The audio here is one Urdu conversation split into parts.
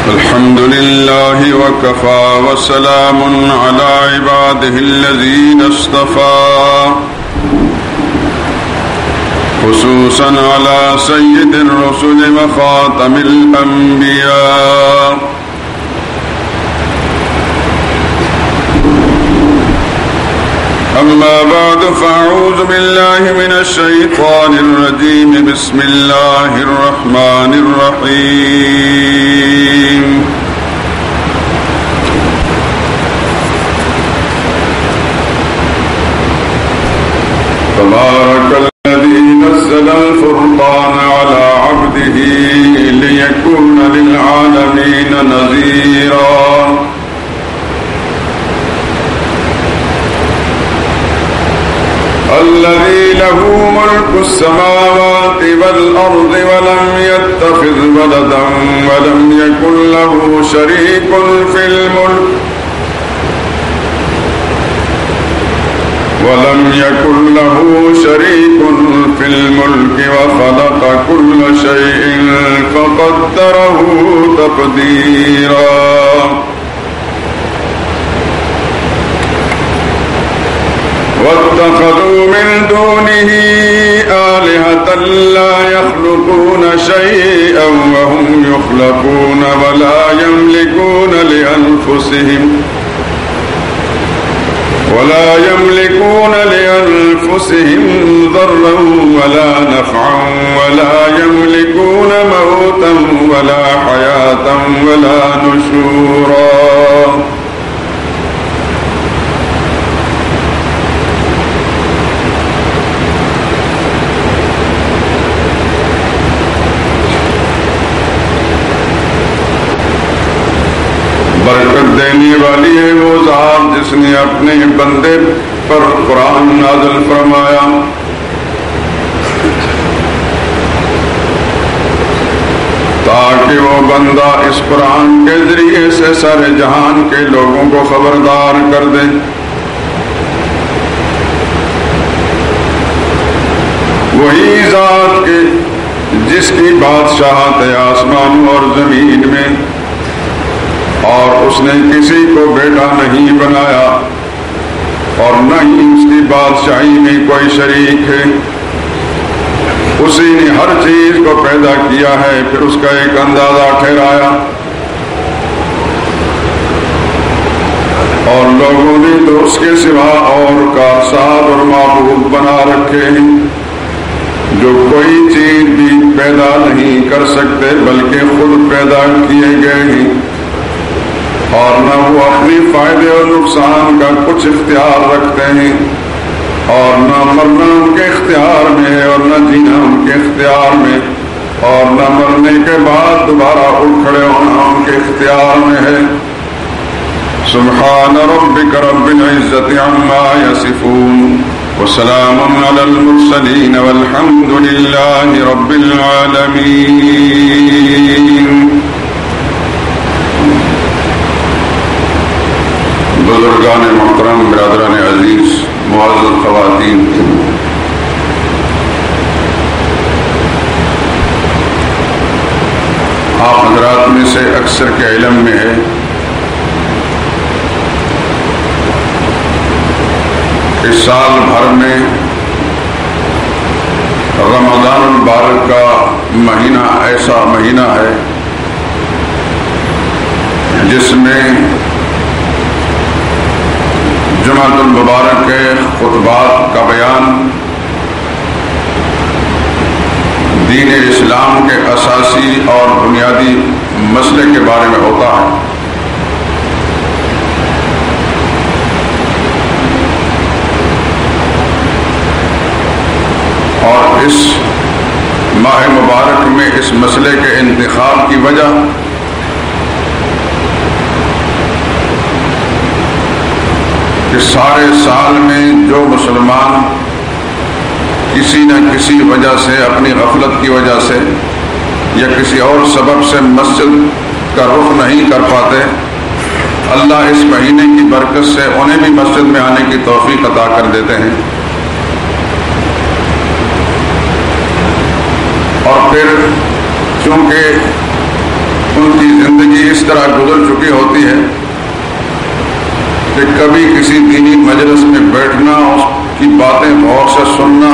الحمد لله وكفى وسلام على عباده الذين اصطفى خصوصا على سيد الرسل وخاتم الأنبياء أما بعد فأعوذ بالله من الشيطان الرجيم بسم الله الرحمن الرحيم تبارك الذي نزل الفرقان على عبده ليكون للعالمين نذيرا الذي له ملك السماوات والأرض ولم يتخذ ولدا ولم يكن له شريك في الملك وخلق كل شيء فقدره تقديرا واتخذوا من دونه آلهة لا يخلقون شيئا وهم يخلقون ولا يملكون لأنفسهم ضرا ولا نفعا ولا يملكون موتا ولا حياة ولا نشورا برکت دینے والی ہے وہ ذات جس نے اپنے بندے پر قرآن نازل فرمایا تاکہ وہ بندہ اس قرآن کے ذریعے سے سارے جہان کے لوگوں کو خبردار کر دے وہی ذات کے جس کی بادشاہت ہے آسمانوں اور زمین میں اور اس نے کسی کو بیٹا نہیں بنایا اور نہ ہی اس کی بادشاہی میں کوئی شریک ہے اسی نے ہر چیز کو پیدا کیا ہے پھر اس کا ایک اندازہ ٹھہرایا اور لوگوں نے تو اس کے سوا اور کا ساتھ اور معبود بنا رکھے ہیں جو کوئی چیز بھی پیدا نہیں کر سکتے بلکہ خود پیدا کیے گئے ہیں اور نہ وہ اپنے فائدے اور نقصان کا کچھ اختیار رکھتے ہیں اور نہ مرنا ان کے اختیار میں ہے اور نہ جینا ان کے اختیار میں اور نہ مرنے کے بعد دوبارہ اٹھ کھڑے ہونا ان کے اختیار میں ہے سبحان ربک رب العزت عما یصفون وسلام علی المرسلین والحمد للہ رب العالمین بزرگان محترم برادران عزیز معزز خواتین آپ حضرات میں سے اکثر کے علم میں ہے کہ سال بھر میں رمضان المبارک کا مہینہ ایسا مہینہ ہے جس میں جمعۃ المبارک کے خطبات کا بیان دین اسلام کے اساسی اور بنیادی مسئلے کے بارے میں ہوتا ہے اور اس ماہ مبارک میں اس مسئلے کے انتخاب کی وجہ کہ سارے سال میں جو مسلمان کسی نہ کسی وجہ سے اپنی غفلت کی وجہ سے یا کسی اور سبب سے مسجد کا رخ نہیں کر پاتے اللہ اس مہینے کی برکت سے انہیں بھی مسجد میں آنے کی توفیق عطا کر دیتے ہیں اور پھر چونکہ ان کی زندگی اس طرح گزر چکی ہوتی ہے کہ کبھی کسی دینی مجلس میں بیٹھنا، اس کی باتیں غور سے سننا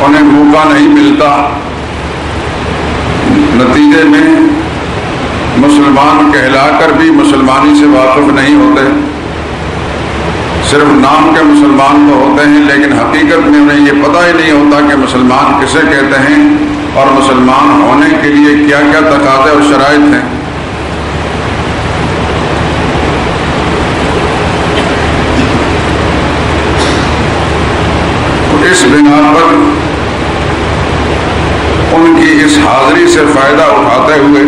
انہیں موقع نہیں ملتا، نتیجے میں مسلمان کہلا کر بھی مسلمانی سے واقف نہیں ہوتے، صرف نام کے مسلمان تو ہوتے ہیں لیکن حقیقت میں انہیں یہ پتہ ہی نہیں ہوتا کہ مسلمان کسے کہتے ہیں اور مسلمان ہونے کے لیے کیا کیا تقاضے اور شرائط ہیں۔ اس بنا پر ان کی اس حاضری سے فائدہ اٹھاتے ہوئے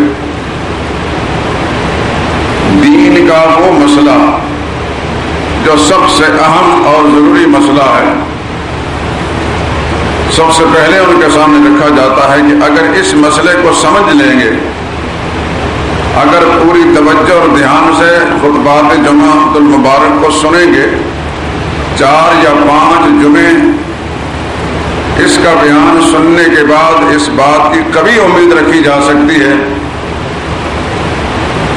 دین کا وہ مسئلہ جو سب سے اہم اور ضروری مسئلہ ہے، سب سے پہلے ان کے سامنے رکھا جاتا ہے کہ اگر اس مسئلے کو سمجھ لیں گے، اگر پوری توجہ اور دھیان سے خطبات جمعۃ المبارک کو سنیں گے، 4 یا 5 جمعے اس کا بیان سننے کے بعد اس بات کی کبھی امید رکھی جا سکتی ہے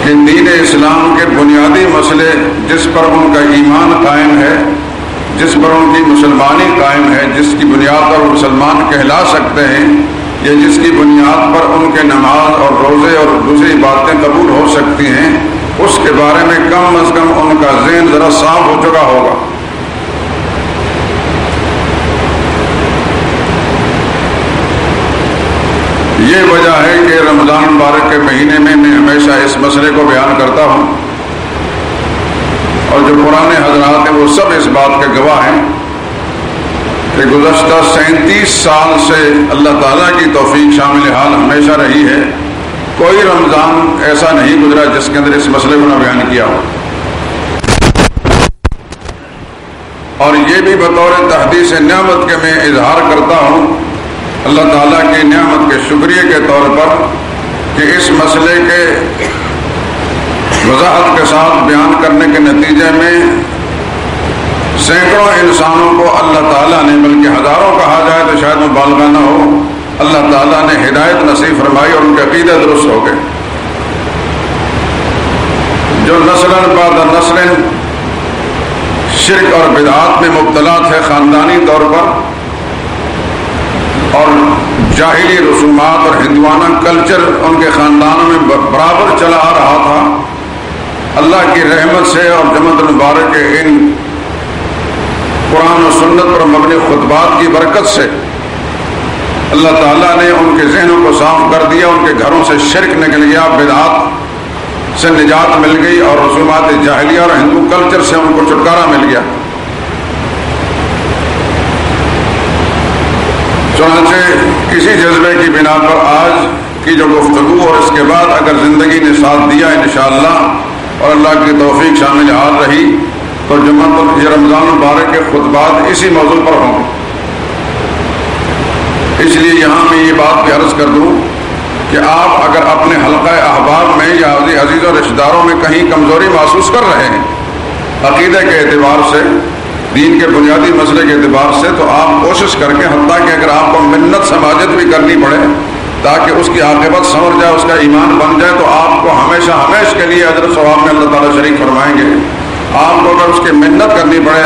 کہ دین اسلام کے بنیادی مسئلے جس پر ان کا ایمان قائم ہے، جس پر ان کی مسلمانی قائم ہے، جس کی بنیاد پر مسلمان کہلا سکتے ہیں، یا جس کی بنیاد پر ان کے نماز اور روزے اور دوسری باتیں قبول ہو سکتی ہیں، اس کے بارے میں کم از کم ان کا ذہن ذرا صاف ہو چکا ہوگا۔ یہ وجہ ہے کہ رمضان مبارک کے مہینے میں ہمیشہ اس مسئلے کو بیان کرتا ہوں، اور جو پرانے حضرات ہیں وہ سب اس بات کے گواہ ہیں کہ گزشتہ 37 سال سے اللہ تعالیٰ کی توفیق شامل حال ہمیشہ رہی ہے، کوئی رمضان ایسا نہیں گزرا جس کے اندر اس مسئلے کو نہ بیان کیا ہو۔ اور یہ بھی بطور تحدیث نعمت کے میں اظہار کرتا ہوں اللہ تعالیٰ کی نعمت کے شکریہ کے طور پر کہ اس مسئلے کے وضاحت کے ساتھ بیان کرنے کے نتیجے میں سینکڑوں انسانوں کو اللہ تعالیٰ نے، بلکہ ہزاروں کہا جائے تو شاید مبالغہ نہ ہو، اللہ تعالیٰ نے ہدایت نصیب فرمائی اور ان کے عقیدے درست ہو گئے۔ جو نسلاً بعد نسل شرک اور بدعات میں مبتلا تھے خاندانی طور پر، اور جاہلی رسومات اور ہندوانہ کلچر ان کے خاندانوں میں برابر چلا آ رہا تھا، اللہ کی رحمت سے اور جمعۃ المبارک کے ان قرآن و سنت پر مبنی خطبات کی برکت سے اللہ تعالیٰ نے ان کے ذہنوں کو صاف کر دیا، ان کے گھروں سے شرک نکل گیا، بدعات سے نجات مل گئی، اور رسومات جاہلیہ اور ہندو کلچر سے ان کو چھٹکارا مل گیا۔ چنانچہ اسی جذبے کی بنا پر آج کی جو گفتگو اور اس کے بعد اگر زندگی نے ساتھ دیا انشاءاللہ اور اللہ کی توفیق شامل حال رہی تو جمعۃ یہ رمضان مبارک کے خطبات اسی موضوع پر ہوں۔ اس لیے یہاں میں یہ بات بھی عرض کر دوں کہ آپ اگر اپنے حلقہ احباب میں یا عزیز و رشتہ داروں میں کہیں کمزوری محسوس کر رہے ہیں عقیدے کے اعتبار سے، دین کے بنیادی مسئلے کے اعتبار سے، تو آپ کوشش کر کے حتیٰ کہ اگر آپ کو منت سماجت بھی کرنی پڑے تاکہ اس کی عاقبت سنور جائے، اس کا ایمان بن جائے، تو آپ کو ہمیشہ کے لیے اجر و ثواب میں اللہ تعالیٰ شریک فرمائیں گے۔ آپ کو اگر اس کی منت کرنی پڑے،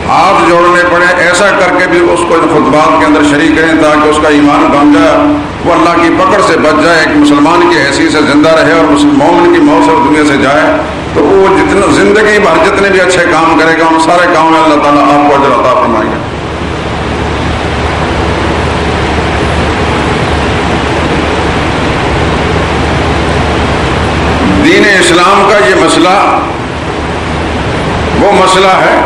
ہاتھ جوڑنے پڑے، ایسا کر کے بھی اس کو خطبات کے اندر شریک کریں تاکہ اس کا ایمان بن جائے، وہ اللہ کی پکڑ سے بچ جائے، ایک مسلمان کی حیثیت سے زندہ رہے اور مومن کی موت سے دنیا سے جائے، تو وہ جتنا زندگی بھر جتنے بھی اچھے کام کرے گا ان سارے کاموں میں اللہ تعالیٰ آپ کو اجر عطا فرمائے گا۔ دین اسلام کا یہ مسئلہ وہ مسئلہ ہے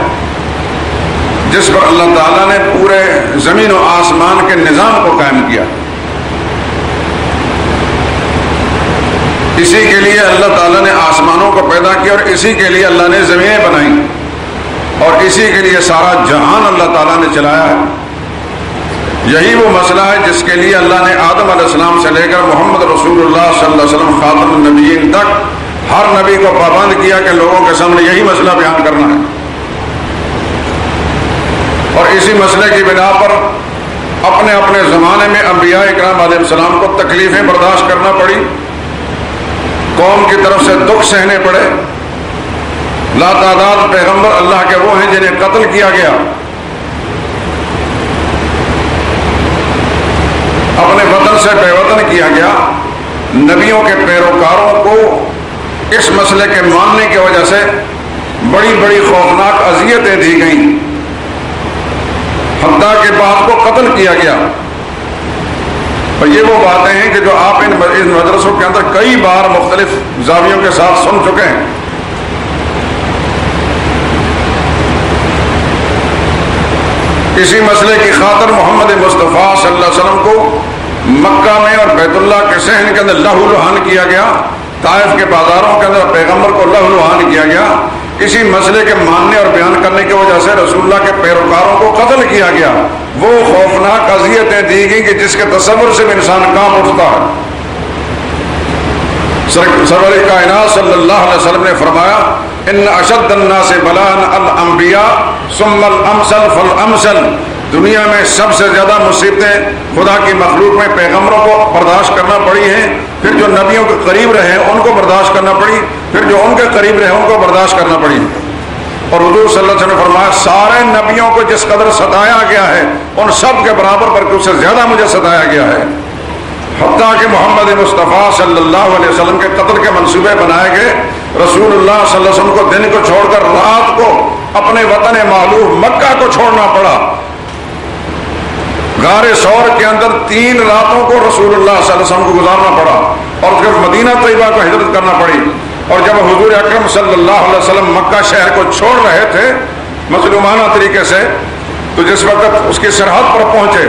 جس پر اللہ تعالیٰ نے پورے زمین و آسمان کے نظام کو قائم کیا۔ اسی کے لیے اللہ تعالیٰ نے آسمانوں کو پیدا کیا اور اسی کے لیے اللہ نے زمینیں بنائیں اور اسی کے لیے سارا جہان اللہ تعالیٰ نے چلایا ہے۔ یہی وہ مسئلہ ہے جس کے لیے اللہ نے آدم علیہ السلام سے لے کر محمد رسول اللہ صلی اللہ علیہ وسلم خاتم النبیین تک ہر نبی کو پابند کیا کہ لوگوں کے سامنے یہی مسئلہ بیان کرنا ہے، اور اسی مسئلے کی بنا پر اپنے اپنے زمانے میں انبیاء اکرام علیہ السلام کو تکلیفیں برداشت کرنا پڑی، قوم کی طرف سے دکھ سہنے پڑے. لاتعداد پیغمبر اللہ کے وہ ہیں جنہیں قتل کیا گیا. اپنے وطن سے بے وطن کیا گیا. نبیوں کے پیروکاروں کو اس مسئلے کے ماننے کی وجہ سے بڑی بڑی خوفناک اذیتیں دی گئیں، حتیٰ کہ بعض کو قتل کیا گیا. اور یہ وہ باتیں ہیں کہ جو آپ ان مدرسوں کے اندر کئی بار مختلف زاویوں کے ساتھ سن چکے ہیں. اسی مسئلے کی خاطر محمد مصطفیٰ صلی اللہ علیہ وسلم کو مکہ میں اور بیت اللہ کے صحن کے اندر لہو لہان کیا گیا. طائف کے بازاروں کے اندر پیغمبر کو لہو لہان کیا گیا. اسی مسئلے کے ماننے اور بیان کرنے کی وجہ سے رسول اللہ کے پیروکاروں کو قتل کیا گیا. وہ خوفناک اذیتیں دی گئیں کہ جس کے تصور سے بھی انسان کام اٹھتا ہے. سرور کائنات صلی اللہ علیہ وسلم نے فرمایا ان اشد الناس بلاء الانبیاء ثم الامثل فالامثل. دنیا میں سب سے زیادہ مصیبتیں خدا کی مخلوق میں پیغمبروں کو برداشت کرنا پڑی ہیں، پھر جو نبیوں کے قریب رہے ان کو برداشت کرنا پڑی، پھر جو ان کے قریب رہے ان کو برداشت کرنا پڑی. اور حضور صلی اللہ علیہ وسلم نے فرمایا سارے نبیوں کو جس قدر ستایا گیا ہے ان سب کے برابر بلکہ اس سے زیادہ مجھے ستایا گیا ہے. حتیٰ کہ محمد مصطفیٰ صلی اللہ علیہ وسلم کے قتل کے منصوبے بنائے گئے. رسول اللہ صلی اللہ علیہ وسلم کو دن کو چھوڑ کر رات کو اپنے وطن معلوم مکہ کو چھوڑنا پڑا. غار ثور کے اندر 3 راتوں کو رسول اللہ صلی اللہ علیہ وسلم کو گزارنا پڑا اور پھر مدینہ طیبہ کو ہجرت کرنا پڑی. اور جب حضور اکرم صلی اللہ علیہ وسلم مکہ شہر کو چھوڑ رہے تھے مظلومانہ طریقے سے، تو جس وقت اس کی سرحد پر پہنچے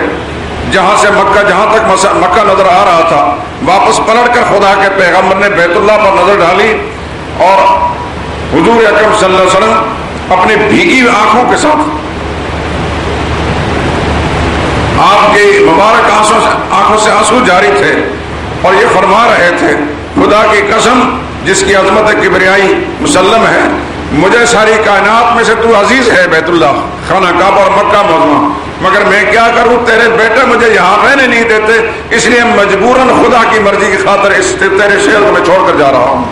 جہاں سے جہاں تک مکہ نظر آ رہا تھا، واپس پلٹ کر خدا کے پیغمبر نے بیت اللہ پر نظر ڈالی اور حضور اکرم صلی اللہ علیہ وسلم اپنی بھیگی آنکھوں کے ساتھ، آپ کی مبارک آنکھوں سے آنسو جاری تھے اور یہ فرما رہے تھے خدا کی قسم جس کی عظمت کبریائی مسلم ہے، مجھے ساری کائنات میں سے تو عزیز ہے بیت اللہ خانہ کعبہ اور مکہ معظمہ، مگر میں کیا کروں تیرے بیٹے مجھے یہاں رہنے نہیں دیتے، اس لیے مجبوراً خدا کی مرضی کی خاطر اس تیرے شہر کو میں چھوڑ کر جا رہا ہوں.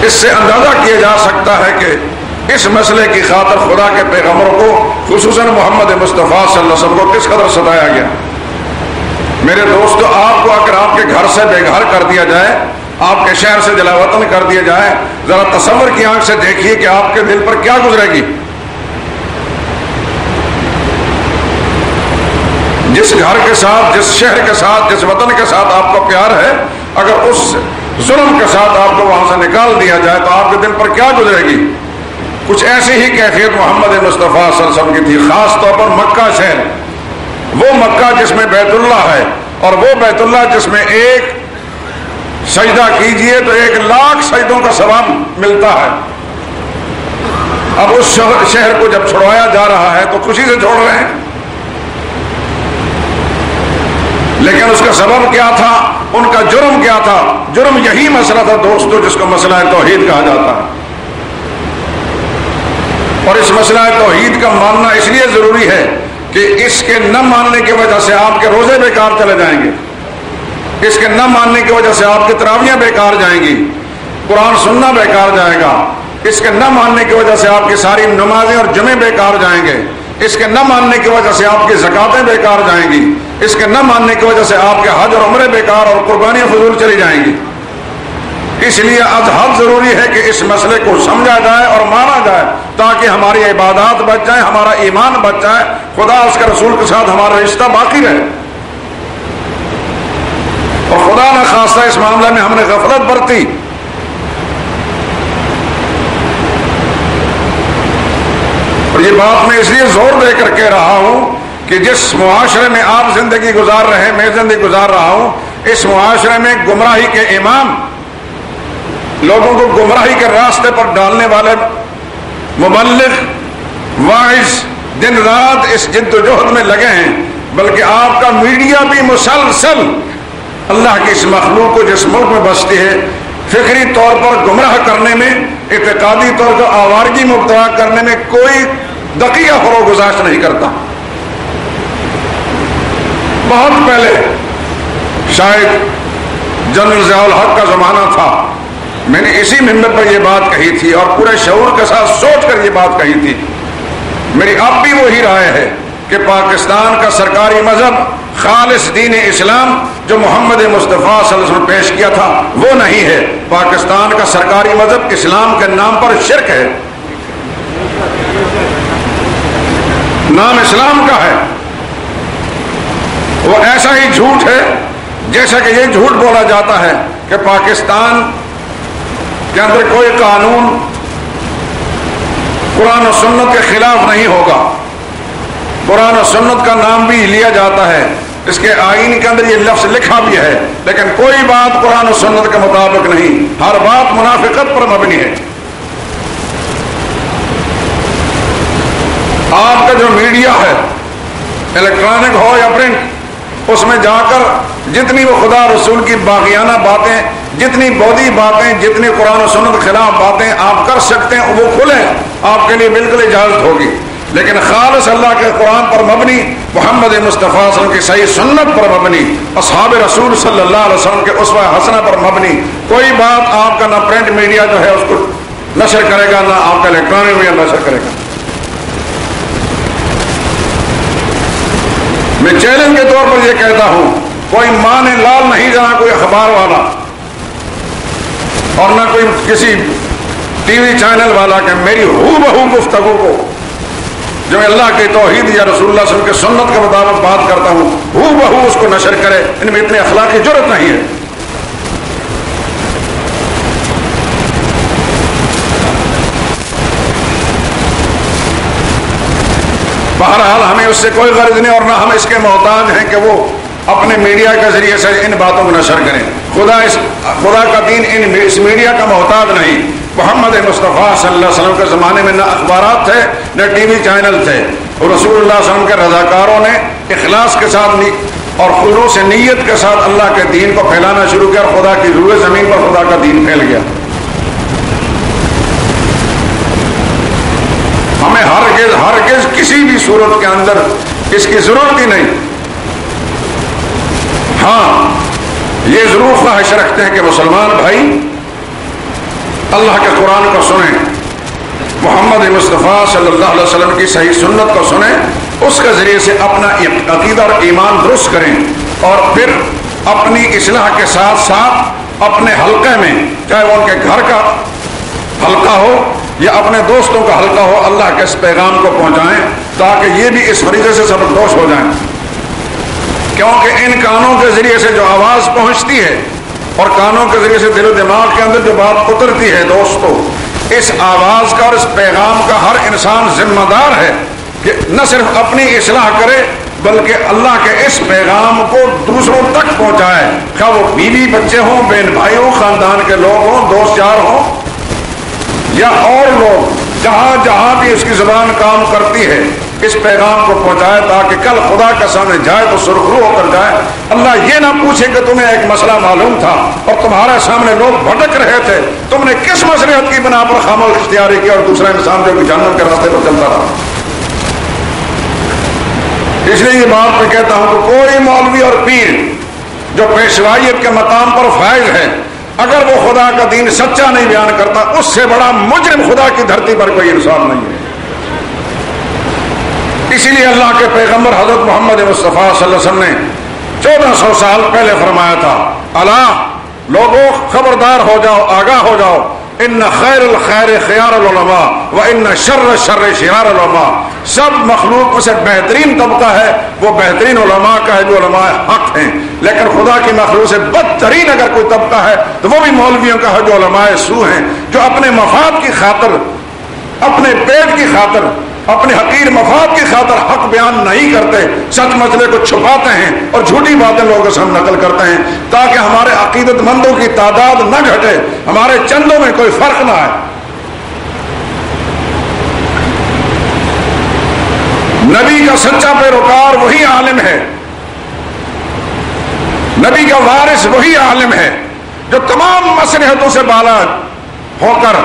اس سے اندازہ کیا جا سکتا ہے کہ اس مسئلے کی خاطر خدا کے پیغمبروں کو خصوصاً محمد مصطفیٰ صلی اللہ علیہ وسلم کو کس قدر ستایا گیا. میرے دوستو، آپ کو اگر آپ کے گھر سے بے گھر کر دیا جائے، آپ کے شہر سے جلا وطن کر دیا جائے، ذرا تصور کی آنکھ سے دیکھیے کہ آپ کے دل پر کیا گزرے گی. جس گھر کے ساتھ، جس شہر کے ساتھ، جس وطن کے ساتھ آپ کو پیار ہے، اگر اس ظلم کے ساتھ آپ کو وہاں سے نکال دیا جائے تو آپ کے دل پر کیا گزرے گی. کچھ ایسی ہی کیفیت محمد مصطفیٰ صلی اللہ علیہ وسلم کی تھی، خاص طور پر مکہ شہر، وہ مکہ جس میں بیت اللہ ہے اور وہ بیت اللہ جس میں ایک سجدہ کیجئے تو 1,00,000 سجدوں کا ثواب ملتا ہے. اب اس شہر کو جب چھڑوایا جا رہا ہے تو خوشی سے چھوڑ رہے ہیں، لیکن اس کا سبب کیا تھا، ان کا جرم کیا تھا؟ جرم یہی مسئلہ تھا دوستو جس کو مسئلہ توحید کہا جاتا ہے. اور اس مسئلہ توحید کا ماننا اس لیے ضروری ہے کہ اس کے نہ ماننے کی وجہ سے آپ کے روزے بیکار چلے جائیں گے، اس کے نہ ماننے کی وجہ سے آپ کی تراویحیں بیکار جائیں گی، قرآن سننا بیکار جائے گا، اس کے نہ ماننے کی وجہ سے آپ کی ساری نمازیں اور جمعے بیکار جائیں گے، اس کے نہ ماننے کی وجہ سے آپ کی زکاتیں بیکار جائیں گی، اس کے نہ ماننے کی وجہ سے آپ کے حج اور عمرے بیکار اور قربانیاں فضول چلی جائیں گی. اس لیے از حد ضروری ہے کہ اس مسئلے کو سمجھا جائے اور مانا جائے تاکہ ہماری عبادات بچ جائیں، ہمارا ایمان بچ جائے، خدا اس کے رسول کے ساتھ ہمارا رشتہ باقی رہے. اور خدا نہ خواستہ اس معاملے میں ہم نے غفلت برتی، اور یہ بات میں اس لیے زور دے کر کہہ رہا ہوں کہ جس معاشرے میں آپ زندگی گزار رہے ہیں، میں زندگی گزار رہا ہوں، اس معاشرے میں گمراہی کے امام، لوگوں کو گمراہی کے راستے پر ڈالنے والے مبلغ، واعظ دن رات اس جد و جہد میں لگے ہیں، بلکہ آپ کا میڈیا بھی مسلسل اللہ کی اس مخلوق کو جس ملک میں بستی ہے فکری طور پر گمراہ کرنے میں، اعتقادی طور پر آوارگی مبتلا کرنے میں کوئی دقیقہ فروغ گزاشت نہیں کرتا. بہت پہلے شاید جنرل ضیاء الحق کا زمانہ تھا، میں نے اسی ممبر پر یہ بات کہی تھی اور پورے شعور کے ساتھ سوچ کر یہ بات کہی تھی. میری اب بھی وہی رائے ہے کہ پاکستان کا سرکاری مذہب خالص دین اسلام جو محمد مصطفیٰ صلی اللہ علیہ وسلم پیش کیا تھا وہ نہیں ہے. پاکستان کا سرکاری مذہب اسلام کے نام پر شرک ہے، نام اسلام کا ہے. وہ ایسا ہی جھوٹ ہے جیسا کہ یہ جھوٹ بولا جاتا ہے کہ پاکستان کے اندر کوئی قانون قرآن و سنت کے خلاف نہیں ہوگا. قرآن و سنت کا نام بھی لیا جاتا ہے، اس کے آئین کے اندر یہ لفظ لکھا بھی ہے، لیکن کوئی بات قرآن و سنت کے مطابق نہیں، ہر بات منافقت پر مبنی ہے. آپ کا جو میڈیا ہے، الیکٹرانک ہو یا پرنٹ، اس میں جا کر جتنی وہ خدا رسول کی باغیانہ باتیں، جتنی بودی باتیں، جتنی قرآن و سنت کے خلاف باتیں آپ کر سکتے ہیں وہ کھلیں، آپ کے لیے بالکل اجازت ہوگی. لیکن خالص اللہ کے قرآن پر مبنی، محمد مصطفیٰ صلی اللہ علیہ وسلم کی صحیح سنت پر مبنی، اصحاب رسول صلی اللہ علیہ وسلم کے اسوہ حسنہ پر مبنی کوئی بات آپ کا نہ پرنٹ میڈیا جو ہے اس کو نشر کرے گا، نہ آپ کا الیکٹرانک میڈیا نشر کرے گا. میں چیلنج کے طور پر یہ کہتا ہوں، کوئی ماں نے لال نہیں جانا، کوئی اخبار والا اور نہ کوئی کسی ٹی وی چینل والا کہ میری ہو بہو گفتگو کو جو میں اللہ کے توحید یا رسول اللہ صلی اللہ علیہ وسلم کے سنت کے مطابق بات کرتا ہوں ہو بہو اس کو نشر کرے. ان میں اتنی اخلاقی جرأت نہیں ہے. بہرحال ہمیں اس سے کوئی غرض نہیں، اور نہ ہم اس کے محتاج ہیں کہ وہ اپنے میڈیا کے ذریعے سے ان باتوں کو نشر کریں. خدا کا دین اس میڈیا کا محتاج نہیں. محمد مصطفیٰ صلی اللہ علیہ وسلم کے زمانے میں نہ اخبارات تھے نہ ٹی وی چینل تھے. رسول اللہ صلی اللہ علیہ وسلم کے رضاکاروں نے اخلاص کے ساتھ اور خلوص نیت کے ساتھ اللہ کے دین کو پھیلانا شروع کیا، اور خدا کی روئے زمین پر خدا کا دین پھیل گیا. ہمیں ہرگز کسی بھی صورت کے اندر اس کی ضرورت ہی نہیں. ہاں یہ ضرور خواہش رکھتے ہیں کہ مسلمان بھائی اللہ کے قرآن کو سنیں، محمد مصطفیٰ صلی اللہ علیہ وسلم کی صحیح سنت کو سنیں، اس کے ذریعے سے اپنا عقیدہ اور ایمان درست کریں، اور پھر اپنی اصلاح کے ساتھ ساتھ اپنے حلقے میں، چاہے وہ ان کے گھر کا حلقہ ہو یا اپنے دوستوں کا حلقہ ہو، اللہ کے اس پیغام کو پہنچائیں تاکہ یہ بھی اس فریضے سے سبکدوش ہو جائیں. کیونکہ ان کانوں کے ذریعے سے جو آواز پہنچتی ہے اور کانوں کے ذریعے سے دل و دماغ کے اندر جو بات اترتی ہے دوستو، اس آواز کا اور اس پیغام کا ہر انسان ذمہ دار ہے کہ نہ صرف اپنی اصلاح کرے بلکہ اللہ کے اس پیغام کو دوسروں تک پہنچائے، خواہ وہ بیوی بچے ہوں، بہن بھائی ہوں، خاندان کے لوگ ہوں، دوست یار ہوں یا اور لوگ، جہاں جہاں بھی اس کی زبان کام کرتی ہے اس پیغام کو پہنچائے تاکہ کل خدا کے سامنے جائے تو سرخرو ہو کر جائے. اللہ یہ نہ پوچھے کہ تمہیں ایک مسئلہ معلوم تھا اور تمہارے سامنے لوگ بھٹک رہے تھے، تم نے کس مصلحت کی بنا پر خاموش اختیاری کی، اور دوسرا انسان جو کہ جہنم کے راستے پر چلتا رہا. اس لیے یہ بات میں کہتا ہوں کہ کوئی مولوی اور پیر جو پیشوائیت کے مقام پر فائز ہے، اگر وہ خدا کا دین سچا نہیں بیان کرتا، اس سے بڑا مجرم خدا کی دھرتی پر کوئی انسان نہیں ہے. اسی لیے اللہ کے پیغمبر حضرت محمد مصطفیٰ صلی اللہ علیہ وسلم نے 1400 سال پہلے فرمایا تھا، الا لوگوں خبردار ہو جاؤ، آگاہ ہو جاؤ، ان خیر الخیر خیار العلماء و ان شر الشر شرار العلماء. سب مخلوق میں سے بہترین طبقہ ہے وہ بہترین علماء کا ہے جو علماء حق ہیں، لیکن خدا کی مخلوق سے بدترین اگر کوئی طبقہ ہے تو وہ بھی مولویوں کا ہے جو علماء سو ہیں، جو اپنے مفاد کی خاطر، اپنے پیٹ کی خاطر، اپنے حقیر مفاد کی خاطر حق بیان نہیں کرتے، سچ مسئلے کو چھپاتے ہیں اور جھوٹی باتیں لوگوں سے ہم نقل کرتے ہیں تاکہ ہمارے عقیدت مندوں کی تعداد نہ گھٹے، ہمارے چندوں میں کوئی فرق نہ آئے. نبی کا سچا پیروکار وہی عالم ہے، نبی کا وارث وہی عالم ہے جو تمام مصلحتوں سے بالا ہو کر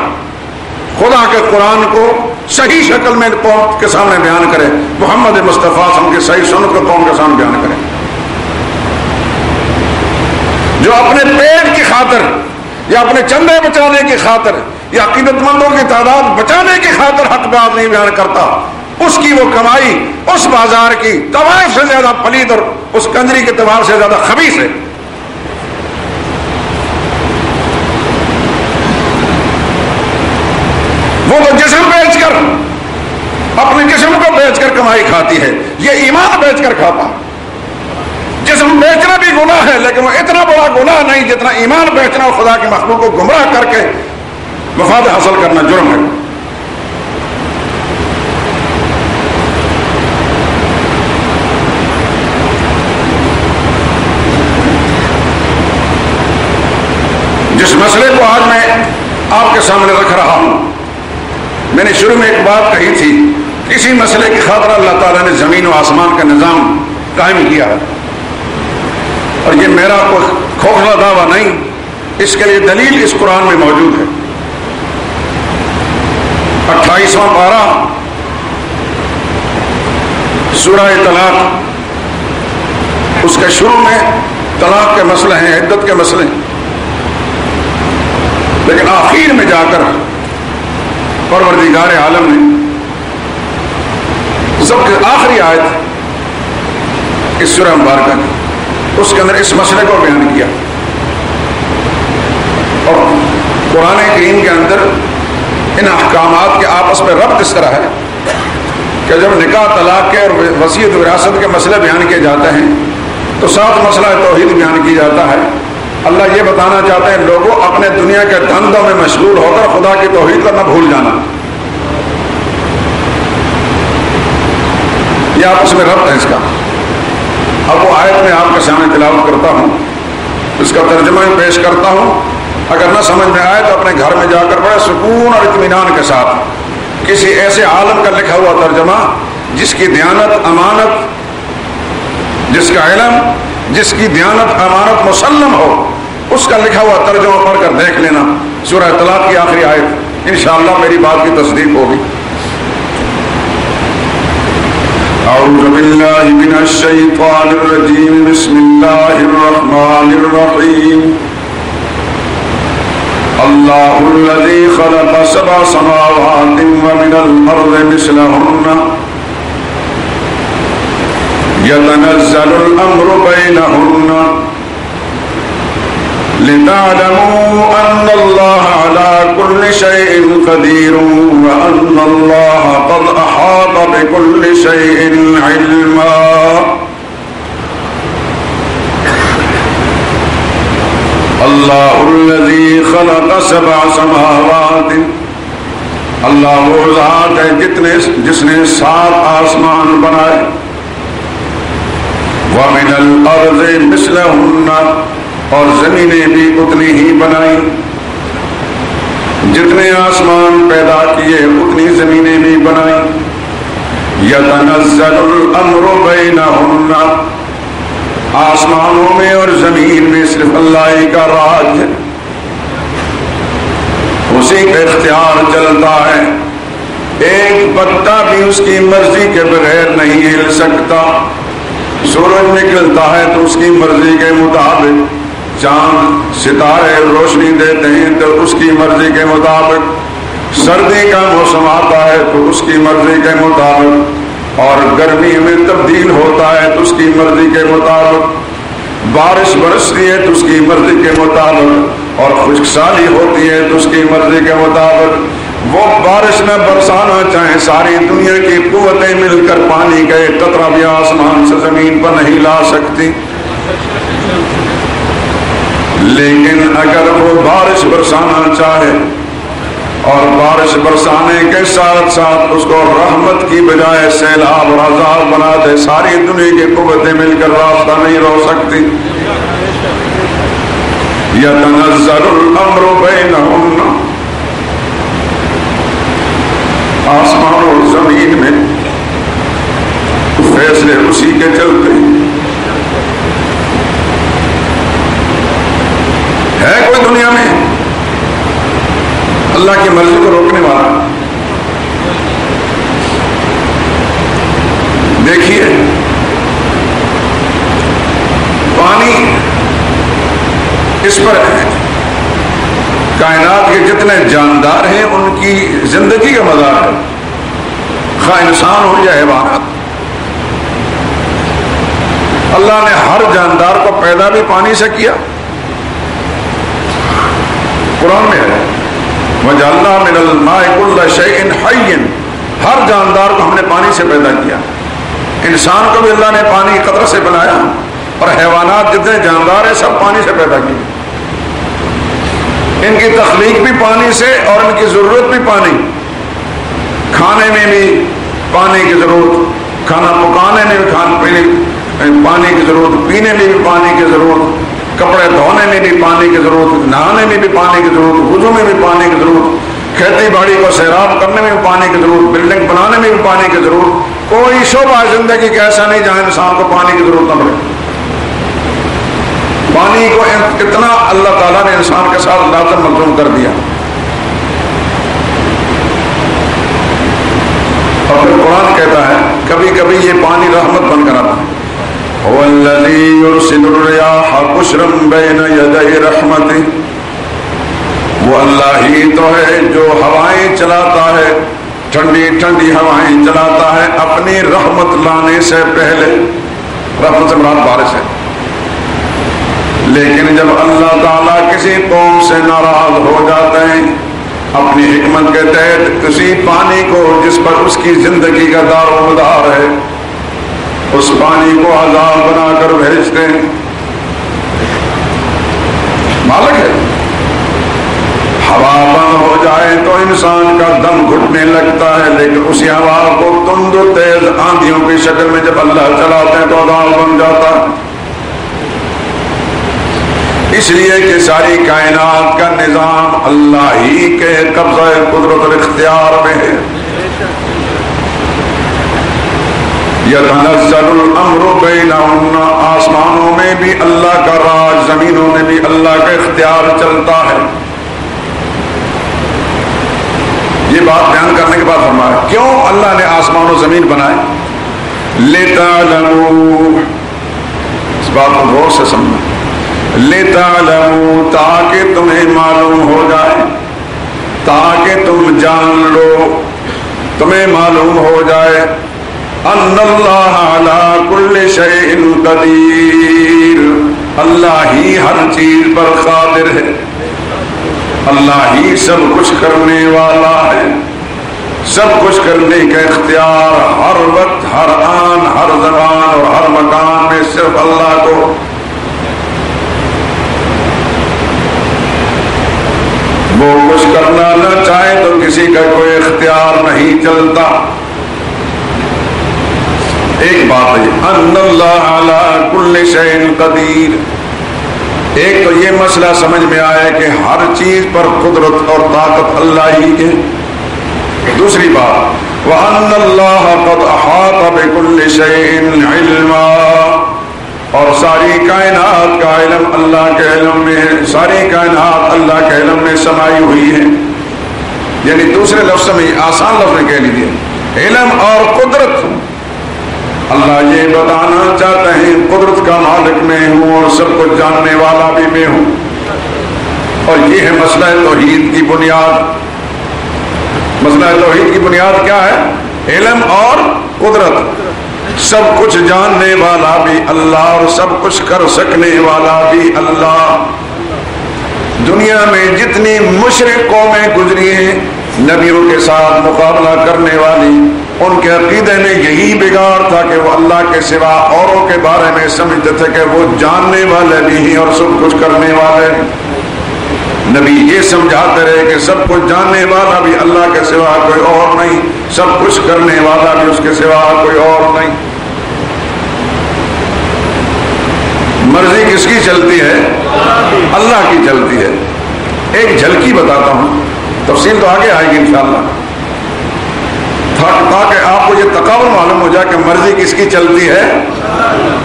خدا کے قرآن کو صحیح شکل میں قوم کے سامنے بیان کرے، محمد مصطفیٰ صلی اللہ علیہ وسلم کی صحیح سنت کو قوم کے سامنے بیان کرے. جو اپنے پیٹ کی خاطر یا اپنے چندے بچانے کی خاطر یا عقیدت مندوں کی تعداد بچانے کی خاطر حق بات نہیں بیان کرتا، اس کی وہ کمائی اس بازار کی طوائف سے زیادہ پلید اور اس کنجری کے اعتبار سے زیادہ خبیث ہے۔ وہ تو جسم بیچ کر، اپنے جسم کو بیچ کر کمائی کھاتی ہے، یہ ایمان بیچ کر کھاتا۔ جسم بیچنا بھی گناہ ہے لیکن وہ اتنا بڑا گناہ نہیں جتنا ایمان بیچنا اور خدا کی مخلوق کو گمراہ کر کے مفاد حاصل کرنا جرم ہے۔ جس مسئلے کو آج میں آپ کے سامنے رکھ رہا ہوں، میں نے شروع میں ایک بات کہی تھی، اسی مسئلے کی خاطر اللہ تعالیٰ نے زمین و آسمان کا نظام قائم کیا ہے، اور یہ میرا کوئی کھوکھلا دعویٰ نہیں، اس کے لیے دلیل اس قرآن میں موجود ہے۔ 28واں پارہ سورہ طلاق، اس کے شروع میں طلاق کے مسئلے ہیں، عدت کے مسئلے ہیں، لیکن آخر میں جا کر پروردگار عالم نے سب سے آخری آیت اس سورہ مبارکہ کی، اس کے اندر اس مسئلے کو بیان کیا۔ اور قرآن کریم کے اندر ان احکامات کے آپس میں ربط اس طرح ہے کہ جب نکاح طلاق کے اور وصیت وراثت کے مسئلے بیان کیے جاتے ہیں تو ساتھ مسئلہ توحید بیان کیا جاتا ہے۔ اللہ یہ بتانا چاہتے ہیں لوگوں اپنے دنیا کے دھندوں میں مشغول ہو کر خدا کی توحید کو نہ بھول جانا، یہ آپس میں ربط ہے اس کا۔ اب وہ آیت میں آپ کے سامنے تلاوت کرتا ہوں، اس کا ترجمہ پیش کرتا ہوں، اگر نہ سمجھ میں آئے تو اپنے گھر میں جا کر بڑے سکون اور اطمینان کے ساتھ کسی ایسے عالم کا لکھا ہوا ترجمہ جس کی دیانت امانت، جس کا علم، جس کی دیانت امانت مسلم ہو، اس کا لکھا ہوا ترجمہ پڑھ کر دیکھ لینا سورہ طلاق کی آخری آیت، انشاءاللہ میری بات کی تصدیق ہوگی۔ اعوذ باللہ من الشیطان الرجیم، بسم اللہ الرحمن الرحیم۔ اللہ الذی خلق سبع سماوات ومن الارض مثلہن يتنزل الأمر بينهن لتعلموا أن الله على كل شيء قدير وأن الله قد أحاط بكل شيء علما۔ اللہ الذی خلق سبع سماوات، اللہ وہ ذات ہے جس نے 7 آسمان بنائے، وَمِنَ الْأَرْضِ مِثْلَهُنَّ اور زمینیں بھی اتنی ہی بنائی، جتنے آسمان پیدا کیے اتنی زمینیں بھی بنائی۔ يَتَنَزَّلُ الْأَمْرُ بَيْنَهُنَّ، آسمانوں میں اور زمین میں صرف اللہ ہی کا راج ہے، اسی کا اختیار چلتا ہے، ایک پتا بھی اس کی مرضی کے بغیر نہیں ہل سکتا۔ سورج نکلتا ہے تو اس کی مرضی کے مطابق، چاند ستارے روشنی دیتے ہیں تو اس کی مرضی کے مطابق، سردی کا موسم آتا ہے تو اس کی مرضی کے مطابق، اور گرمی میں تبدیل ہوتا ہے تو اس کی مرضی کے مطابق، بارش برستی ہے تو اس کی مرضی کے مطابق، اور خشک سالی ہوتی ہے تو اس کی مرضی کے مطابق۔ وہ بارش نہ برسانا چاہے، ساری دنیا کی قوتیں مل کر پانی کا ایک قطرہ بھی آسمان سے زمین پر نہیں لا سکتی، لیکن اگر وہ بارش برسانا چاہے اور بارش برسانے کے ساتھ ساتھ اس کو رحمت کی بجائے سیلاب اور عذاب بنا دے، ساری دنیا کی قوتیں مل کر راستہ نہیں رو سکتی۔ يَتَنَزَّلُ الْأَمْرُ بَيْنَهُنَّ، آسمان اور زمین میں فیصلے اسی کے چلتے ہیں۔ ہے کوئی دنیا میں اللہ کی مرضی کو روکنے والا؟ دیکھیے، پانی کائنات کے جتنے جاندار ہیں ان کی زندگی کا مدار ہے، خواہ انسان ہو یا حیوانات۔ اللہ نے ہر جاندار کو پیدا بھی پانی سے کیا، قرآن میں ہے وَجَعَلْنَا مِنَ الْمَاءِ كُلَّ شَيْءٍ حَيٍّ، ہر جاندار کو ہم نے پانی سے پیدا کیا۔ انسان کو بھی اللہ نے پانی قطرہ سے بنایا، اور حیوانات جتنے جاندار ہیں سب پانی سے پیدا کیے۔ ان کی تخلیق بھی پانی سے اور ان کی ضرورت بھی پانی، کھانے میں بھی پانی کی ضرورت، کھانا پکانے میں بھی پانی کی ضرورت، پینے میں بھی پانی کی ضرورت، کپڑے دھونے میں بھی پانی کی ضرورت، نہانے میں بھی پانی کی ضرورت، وضو میں بھی پانی کی ضرورت، کھیتی باڑی کو سیراب کرنے میں بھی پانی کی ضرورت، بلڈنگ بنانے میں بھی پانی کی ضرورت۔ کوئی شعبہ زندگی کا ایسا نہیں جہاں انسان کو پانی کی ضرورت نہ پڑے۔ پانی کو اتنا اللہ تعالیٰ نے انسان کے ساتھ لازم ملزوم کر دیا۔ اور پھر قرآن کہتا ہے کبھی کبھی یہ پانی رحمت بن کر آتا ہے، هو الذي يرسل الرياح بشرا بين يدي رحمته، وہ اللہ ہی تو ہے جو ہوائیں چلاتا ہے، ٹھنڈی ٹھنڈی ہوائیں چلاتا ہے اپنی رحمت لانے سے پہلے۔ رحمت سے مراد بارش ہے، لیکن جب اللہ تعالیٰ کسی قوم سے ناراض ہو جاتے ہیں اپنی حکمت کے تحت کسی پانی کو جس پر اس کی زندگی کا دار و مدار ہے، اس پانی کو عذاب بنا کر بھیجتے ہیں۔ مالک ہے، ہوا بند ہو جائے تو انسان کا دم گھٹنے لگتا ہے، لیکن اسی ہوا کو تند و تیز آندھیوں کی شکل میں جب اللہ چلاتے ہیں تو عذاب بن جاتا ہے۔ اس لیے کہ ساری کائنات کا نظام اللہ ہی کے قبضہ قدرت اور اختیار میں ہے۔ یتنزل الامر بینہم، آسمانوں میں بھی اللہ کا راج، زمینوں میں بھی اللہ کا اختیار چلتا ہے۔ یہ بات بیان کرنے کے بعد فرمایا کیوں اللہ نے آسمان و زمین بنائے؟ لِتَعْلَمُوا، اس بات کو غور سے سمجھنا، لِتَعْلَمُوا، تاکہ تمہیں معلوم ہو جائے، تاکہ تم جان لو، تمہیں معلوم ہو جائے ان اللہ علی کل شیء قدیر، اللہ ہی ہر چیز پر قادر ہے، اللہ ہی سب کچھ کرنے والا ہے، سب کچھ کرنے کا اختیار ہر وقت، ہر آن، ہر زبان اور ہر مکان میں صرف اللہ کو۔ وہ کچھ کرنا نہ چاہے تو کسی کا کوئی اختیار نہیں چلتا۔ ایک بات ہے ان اللہ علی کل شیء قدیر، ایک تو یہ مسئلہ سمجھ میں آیا کہ ہر چیز پر قدرت اور طاقت اللہ ہی کے۔ دوسری بات وَأَنَّ اللَّهَ قَدْ أَحَاطَ بِكُلِّ شَيْءٍ عِلْمًا، اور ساری کائنات کا علم اللہ کے علم میں ہے، ساری کائنات اللہ کے علم میں سمائی ہوئی ہے۔ یعنی دوسرے لفظ میں آسان لفظ میں کہہ لیجیے علم اور قدرت، اللہ یہ بتانا چاہتے ہیں قدرت کا مالک میں ہوں اور سب کچھ جاننے والا بھی میں ہوں۔ اور یہ ہے مسئلہ توحید کی بنیاد۔ مسئلہ توحید کی بنیاد کیا ہے؟ علم اور قدرت، سب کچھ جاننے والا بھی اللہ اور سب کچھ کر سکنے والا بھی اللہ۔ دنیا میں جتنی مشرک قومیں گزری ہیں نبیوں کے ساتھ مقابلہ کرنے والی، ان کے عقیدے میں یہی بگاڑ تھا کہ وہ اللہ کے سوا اوروں کے بارے میں سمجھتے تھے کہ وہ جاننے والے بھی ہیں اور سب کچھ کرنے والے۔ نبی یہ سمجھاتے رہے کہ سب کچھ جاننے والا بھی اللہ کے سوا کوئی اور نہیں، سب کچھ کرنے والا بھی اس کے سوا کوئی اور نہیں۔ مرضی کس کی چلتی ہے؟ اللہ کی چلتی ہے۔ ایک جھلکی بتاتا ہوں، تفصیل تو آگے آئے گی انشاءاللہ، تاکہ آپ کو یہ تقابل معلوم ہو جائے کہ مرضی کس کی چلتی ہے۔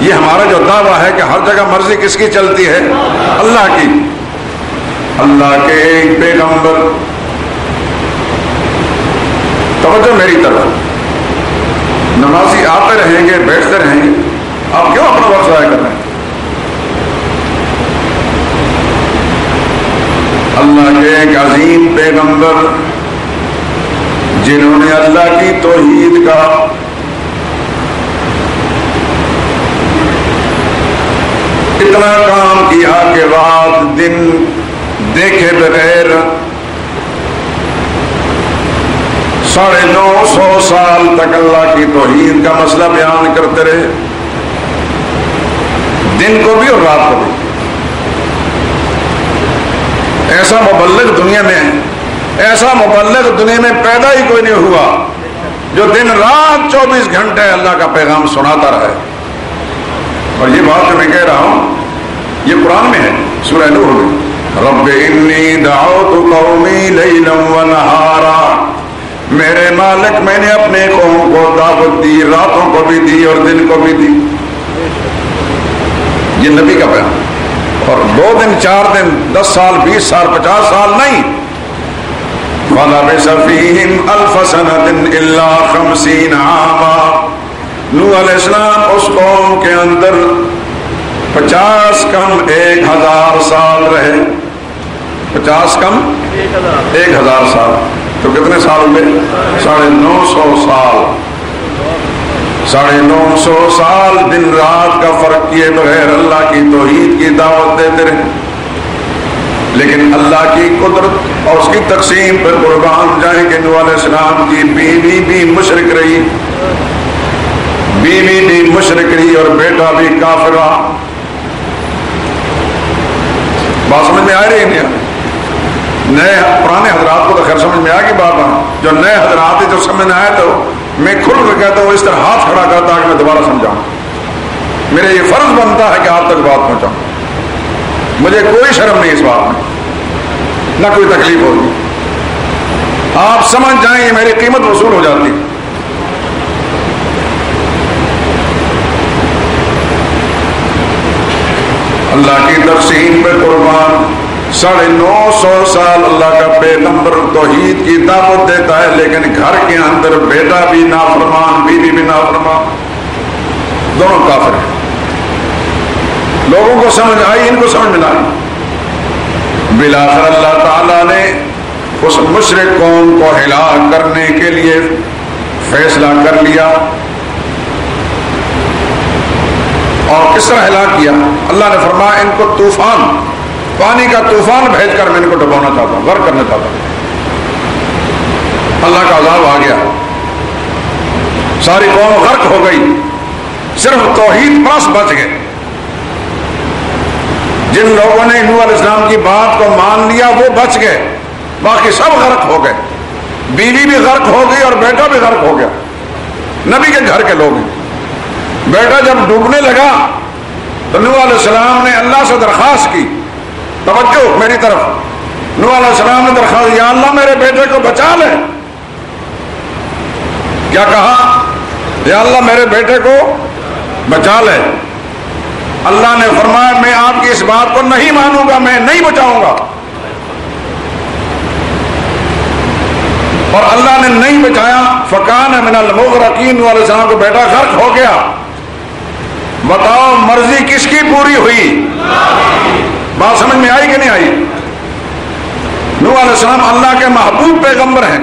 یہ ہمارا جو دعویٰ ہے کہ ہر جگہ مرضی کس کی چلتی ہے؟ اللہ کی۔ اللہ کے ایک پیغمبر، توجہ میری طرف، نمازی آتے رہیں گے بیٹھتے رہیں گے، آپ کیوں اپنا وقت ضائع کر رہے ہیں؟ اللہ کے ایک اتنا کام کیا کہ رات دن دیکھے بغیر 950 سال تک اللہ کی توحید کا مسئلہ بیان کرتے رہے، دن کو بھی اور رات کو بھی۔ ایسا مبلغ دنیا میں پیدا ہی کوئی نہیں ہوا جو دن رات 24 گھنٹے اللہ کا پیغام سناتا رہے۔ اور یہ بات جو میں کہہ رہا ہوں یہ قرآن میں ہے، سورہ نوح میں، رب انی دعوت قومی لیلا ونہارا، میرے مالک میں نے اپنے قوم کو دعوت دی، راتوں کو بھی دی اور دن کو بھی دی۔ یہ نبی کا بیان، اور 2 دن 4 دن 10 سال 20 سال 50 سال نہیں، وَلَبِثَ فِيهِمْ أَلْفَ سَنَةٍ إِلَّا 50 عَامًا، نوح علیہ السلام اس قوم کے اندر 50 کم 1000 سال رہے، 50 کم 1000 سال، تو کتنے سال ہوئے؟ 950 سال، 950 سال دن رات کا فرق کیے بغیر اللہ کی توحید کی دعوت دیتے رہے۔ لیکن اللہ کی قدرت اور اس کی تقسیم پر قربان جائیں کہ نوح علیہ السلام کی بیوی بھی مشرک رہی، اور بیٹا بھی کافر رہا۔ بات سمجھ میں آ رہی ہے؟ نئے پرانے حضرات کو تو خیر سمجھ میں آ گئی بات، جو نئے حضرات ہیں جو سمجھ میں آئے تو میں کھل کر کہتا ہوں، اس طرح ہاتھ کھڑا کرتا کہ میں دوبارہ سمجھاؤں۔ میرا یہ فرض بنتا ہے کہ آپ تک بات پہنچاؤں، مجھے کوئی شرم نہیں اس بات میں، نہ کوئی تکلیف ہوگی۔ آپ سمجھ جائیں یہ میری قیمت وصول ہو جاتی۔ اللہ کی تقسیم پہ قربان 950 سال اللہ کا پیغمبر توحید کی دعوت دیتا ہے، لیکن گھر کے اندر بیٹا بھی نافرمان، بیوی بھی نافرمان، دونوں کافر ہیں۔ لوگوں کو سمجھ آئی، ان کو سمجھ میں آئی۔ بالآخر اللہ تعالیٰ نے اس مشرک قوم کو ہلاک کرنے کے لیے فیصلہ کر لیا۔ اور کس طرح ہلاک کیا؟ اللہ نے فرمایا ان کو طوفان، پانی کا طوفان بھیج کر میں ان کو ڈبونا چاہتا ہوں، غرق کرنا چاہتا ہوں۔ اللہ کا عذاب آ گیا، ساری قوم غرق ہو گئی، صرف توحید پرست بچ گئے۔ جن لوگوں نے نوح علیہ السلام کی بات کو مان لیا وہ بچ گئے، باقی سب غرق ہو گئے۔ بیوی بھی غرق ہو گئی اور بیٹا بھی غرق ہو گیا، نبی کے گھر کے لوگ ہیں۔ بیٹا جب ڈوبنے لگا تو نوح علیہ السلام نے اللہ سے درخواست کی، توجہ میری طرف، نوح علیہ السلام نے درخواست، یا اللہ میرے بیٹے کو بچا لے۔ کیا کہا؟ یا اللہ میرے بیٹے کو بچا لے۔ اللہ نے فرمایا میں آپ کی اس بات کو نہیں مانوں گا، میں نہیں بچاؤں گا۔ اور اللہ نے نہیں بچایا، فکان من المغرقین، نوح علیہ السلام کو بیٹا غرق ہو گیا۔ بتاؤ مرضی کس کی پوری ہوئی؟ بات سمجھ میں آئی کہ نہیں آئی؟ نوح علیہ السلام اللہ کے محبوب پیغمبر ہیں،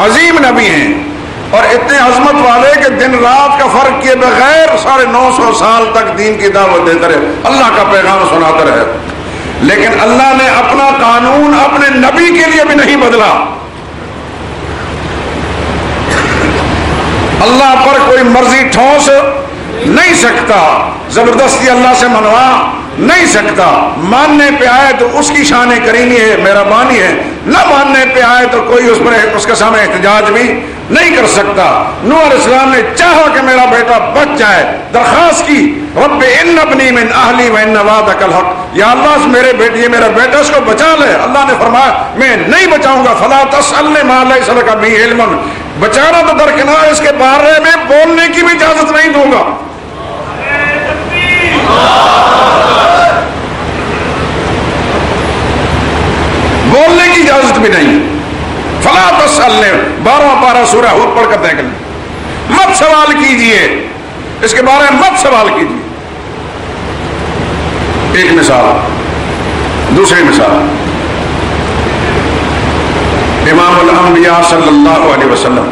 عظیم نبی ہیں، اور اتنے عظمت والے کہ دن رات کا فرق کیے بغیر 950 سال تک دین کی دعوت دیتے رہے، اللہ کا پیغام سناتے رہے۔ لیکن اللہ نے اپنا قانون اپنے نبی کے لیے بھی نہیں بدلا۔ اللہ پر کوئی مرضی ٹھونس نہیں سکتا، زبردستی اللہ سے منوا نہیں سکتا۔ ماننے پہ آئے تو اس کی شان کریمی ہے، مہربانی ہے، نہ ماننے پہ آئے تو کوئی اس کے سامنے احتجاج بھی نہیں کر سکتا۔ نوح علیہ السلام نے چاہا کہ میرا بیٹا بچ جائے، درخواست کی، رب ان ابنی من اہلی وان وعدک الحق، یا اللہ میرے بیٹا اس کو بچا لے۔ اللہ نے فرمایا میں نہیں بچاؤں گا، فلا تسألنی ما لیس لک بہ علم، بچانا تو درکنار، اس کے بارے میں بولنے کی بھی اجازت نہیں دوں گا۔ بولنے کی اجازت بھی نہیں۔ فلا تسألنی، 12واں پارہ سورہ ہود پڑھ کر دیکھ لیں، مت سوال کیجئے، اس کے بارے میں مت سوال کیجئے۔ ایک مثال، دوسری مثال، امام الانبیاء صلی اللہ علیہ وسلم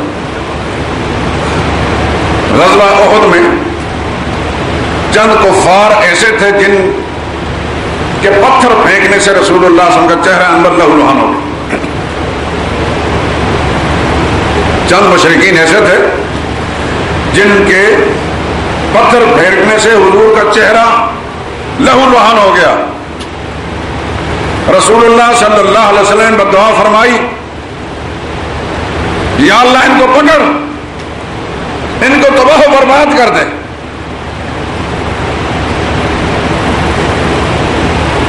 غزوہ احد میں چند کفار ایسے تھے جن کہ پتھر پھینکنے سے رسول اللہ صلی اللہ علیہ وسلم کا چہرہ انور لہولہان ہو گیا. چند مشرکین ایسے تھے جن کے پتھر پھینکنے سے حضور کا چہرہ لہولہان ہو گیا. رسول اللہ صلی اللہ علیہ وسلم نے دعا فرمائی یا اللہ ان کو پکڑ, ان کو تباہ و برباد کر دے.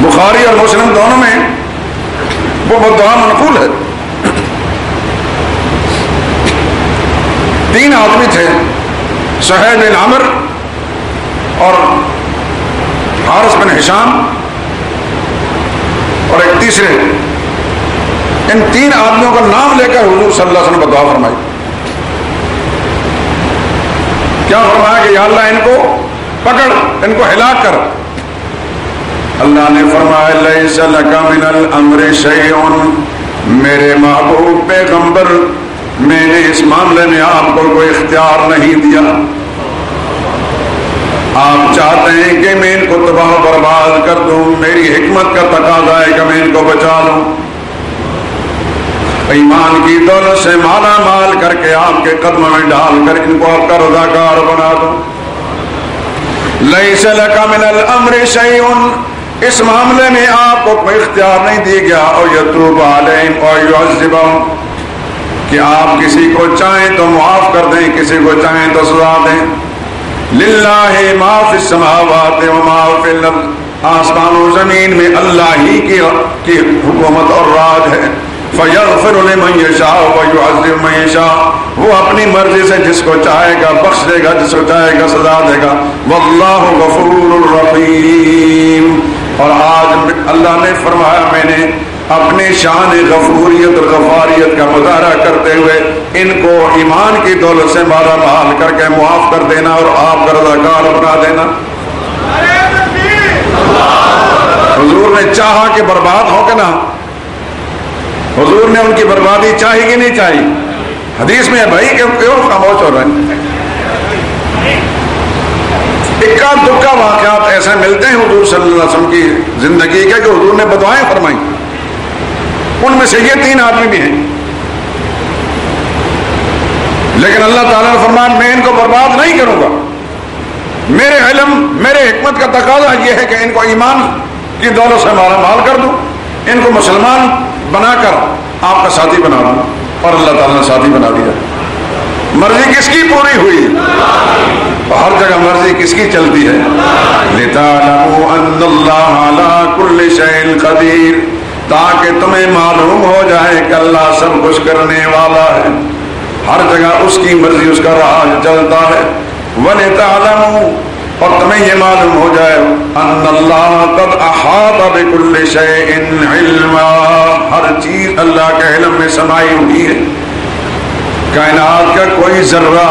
بخاری اور مسلم دونوں میں وہ دعا منقول ہے. 3 آدمی تھے, سہیل بن عمر اور حارث بن ہشام اور ایک تیسرے. ان 3 آدمیوں کا نام لے کر حضور صلی اللہ علیہ وسلم دعا فرمائی. کیا فرمایا کہ یا اللہ ان کو پکڑ, ان کو ہلاک کر. اللہ نے فرمایا لیس لک من الامر شیء, میرے محبوب پیغمبر میں نے اس معاملے میں آپ کو کوئی اختیار نہیں دیا. آپ چاہتے ہیں کہ میں ان کو تباہ و برباد کر دوں, میری حکمت کا تقاضا ہے کہ میں ان کو بچا لوں. ایمان کی دولت سے مالا مال کر کے آپ کے قدموں میں ڈال کر ان کو آپ کا رضاکار بنا دوں. لیس لک من الامر شیء, اس معاملے میں آپ کو کوئی اختیار نہیں دیا گیا. اور یتوب علیہم اور یعذبہم, کہ آپ کسی کو چاہیں تو معاف کر دیں, کسی کو چاہیں تو سزا دیں. للہ ما فی السماوات و ما فی الارض, آسمان و زمین میں اللہ ہی کی حکومت اور راج ہے. فیغفر لمن یشاء ویعذب من یشاء, وہ اپنی مرضی سے جس کو چاہے گا بخش دے گا, جس کو چاہے گا سزا دے گا. واللہ غفور الرحیم. اور آج اللہ نے فرمایا میں نے اپنی شان غفوریت اور غفاریت کا مظاہرہ کرتے ہوئے ان کو ایمان کی دولت سے مالا مال کر کے معاف کر دینا اور آپ کا رضاکار بنا دینا. حضور نے چاہا کہ برباد ہو کہ نہ, حضور نے ان کی بربادی چاہی کہ نہیں چاہی. حدیث میں ہے بھائی کہ کیوں خاموش ہو رہے ہیں. اکا دکا واقعات ایسے ملتے ہیں حضور صلی اللہ علیہ وسلم کی زندگی کے کہ حضور نے بدعائیں فرمائی. ان میں سے یہ 3 آدمی بھی ہیں, لیکن اللہ تعالیٰ نے فرمایا میں ان کو برباد نہیں کروں گا. میرے علم, میرے حکمت کا تقاضا یہ ہے کہ ان کو ایمان کی دولت سے مالا مال کر دوں, ان کو مسلمان بنا کر آپ کا ساتھی بنا دوں. اور اللہ تعالیٰ نے ساتھی بنا دیا. مرضی کس کی پوری ہوئی؟ ہر جگہ مرضی کس کی چلتی ہے؟ لِتَعْلَمُوا أَنَّ اللَّهَ عَلَى كُلِّ شَيْءٍ قَدِيرٌ, تاکہ تمہیں معلوم ہو جائے کہ اللہ سب کچھ کرنے والا ہے. ہر جگہ اس کی مرضی, اس کا راج چلتا ہے. وَلِتَعْلَمُوا, اور تمہیں یہ معلوم ہو جائے أَنَّ اللَّهَ قَدْ أَحَاطَ بِكُلِّ شَيْءٍ عِلْمًا, ہر چیز اللہ کے علم میں سمائی ہوئی ہے. کائنات کا کوئی ذرہ,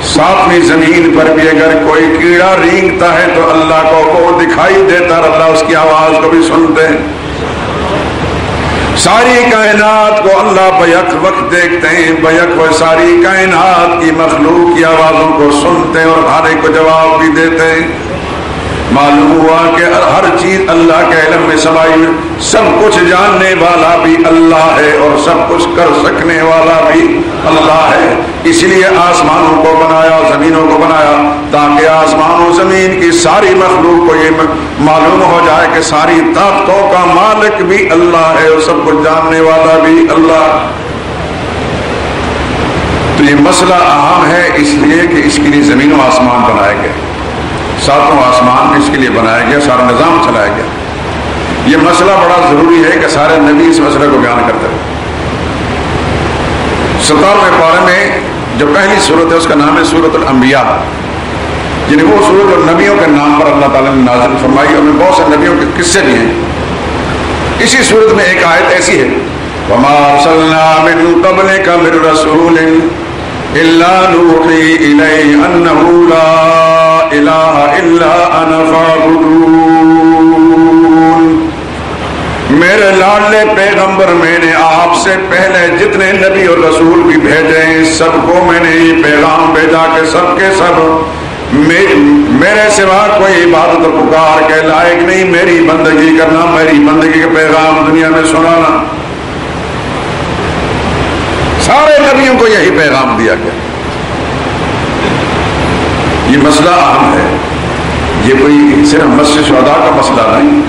7ویں زمین پر بھی اگر کوئی کیڑا رینگتا ہے تو اللہ کو وہ دکھائی دیتا اور اللہ اس کی آواز کو بھی سنتے ہیں. ساری کائنات کو اللہ بیک وقت دیکھتے ہیں, بیک وقت ساری کائنات کی مخلوق کی آوازوں کو سنتے ہیں اور ہر ایک کو جواب بھی دیتے ہیں. معلوم ہوا کہ ہر چیز اللہ کے علم میں سمائی ہوئی. سب کچھ جاننے والا بھی اللہ ہے اور سب کچھ کر سکنے والا بھی اللہ ہے. اس لیے آسمانوں کو بنایا, زمینوں کو بنایا, تاکہ آسمان و زمین کی ساری مخلوق کو یہ معلوم ہو جائے کہ ساری طاقتوں کا مالک بھی اللہ ہے اور سب کچھ جاننے والا بھی اللہ. تو یہ مسئلہ اہم ہے اس لیے کہ اس کے لیے زمین و آسمان بنائے گئے, 7واں آسمان اس کے لیے بنایا گیا, سارا نظام چلایا گیا. یہ مسئلہ بڑا ضروری ہے کہ سارے نبی اس مسئلے کو بیان کرتے ہیں. 17ویں پارے میں جو پہلی سورت ہے اس کا نام ہے سورت الانبیاء, یعنی وہ سورت اور نبیوں کے نام پر اللہ تعالیٰ نے نازل فرمائی. اور بہت سے نبیوں کے قصے بھی ہیں. اسی سورت میں ایک آیت ایسی ہے وَمَا أَرْسَلْنَا مِن قَبْلِكَ مِن رَّسُولٍ إِلَّا نُوحِي إِلَيْهِ أَنَّهُ لَا إِلَٰهَ إِلَّا أَنَا فَاعْبُدُونِ. میرے لاڈلے پیغمبر, میں نے آپ سے پہلے جتنے نبی اور رسول بھی بھیجے ہیں سب کو میں نے یہ پیغام بھیجا کہ سب کے سب میرے سوا کوئی عبادت اور پکار کے لائق نہیں، میری بندگی کرنا، میری بندگی کا پیغام دنیا میں سنانا۔ سارے نبیوں کو یہی پیغام دیا گیا۔ یہ مسئلہ اہم ہے، یہ کوئی صرف مسجد شہداء کا مسئلہ نہیں،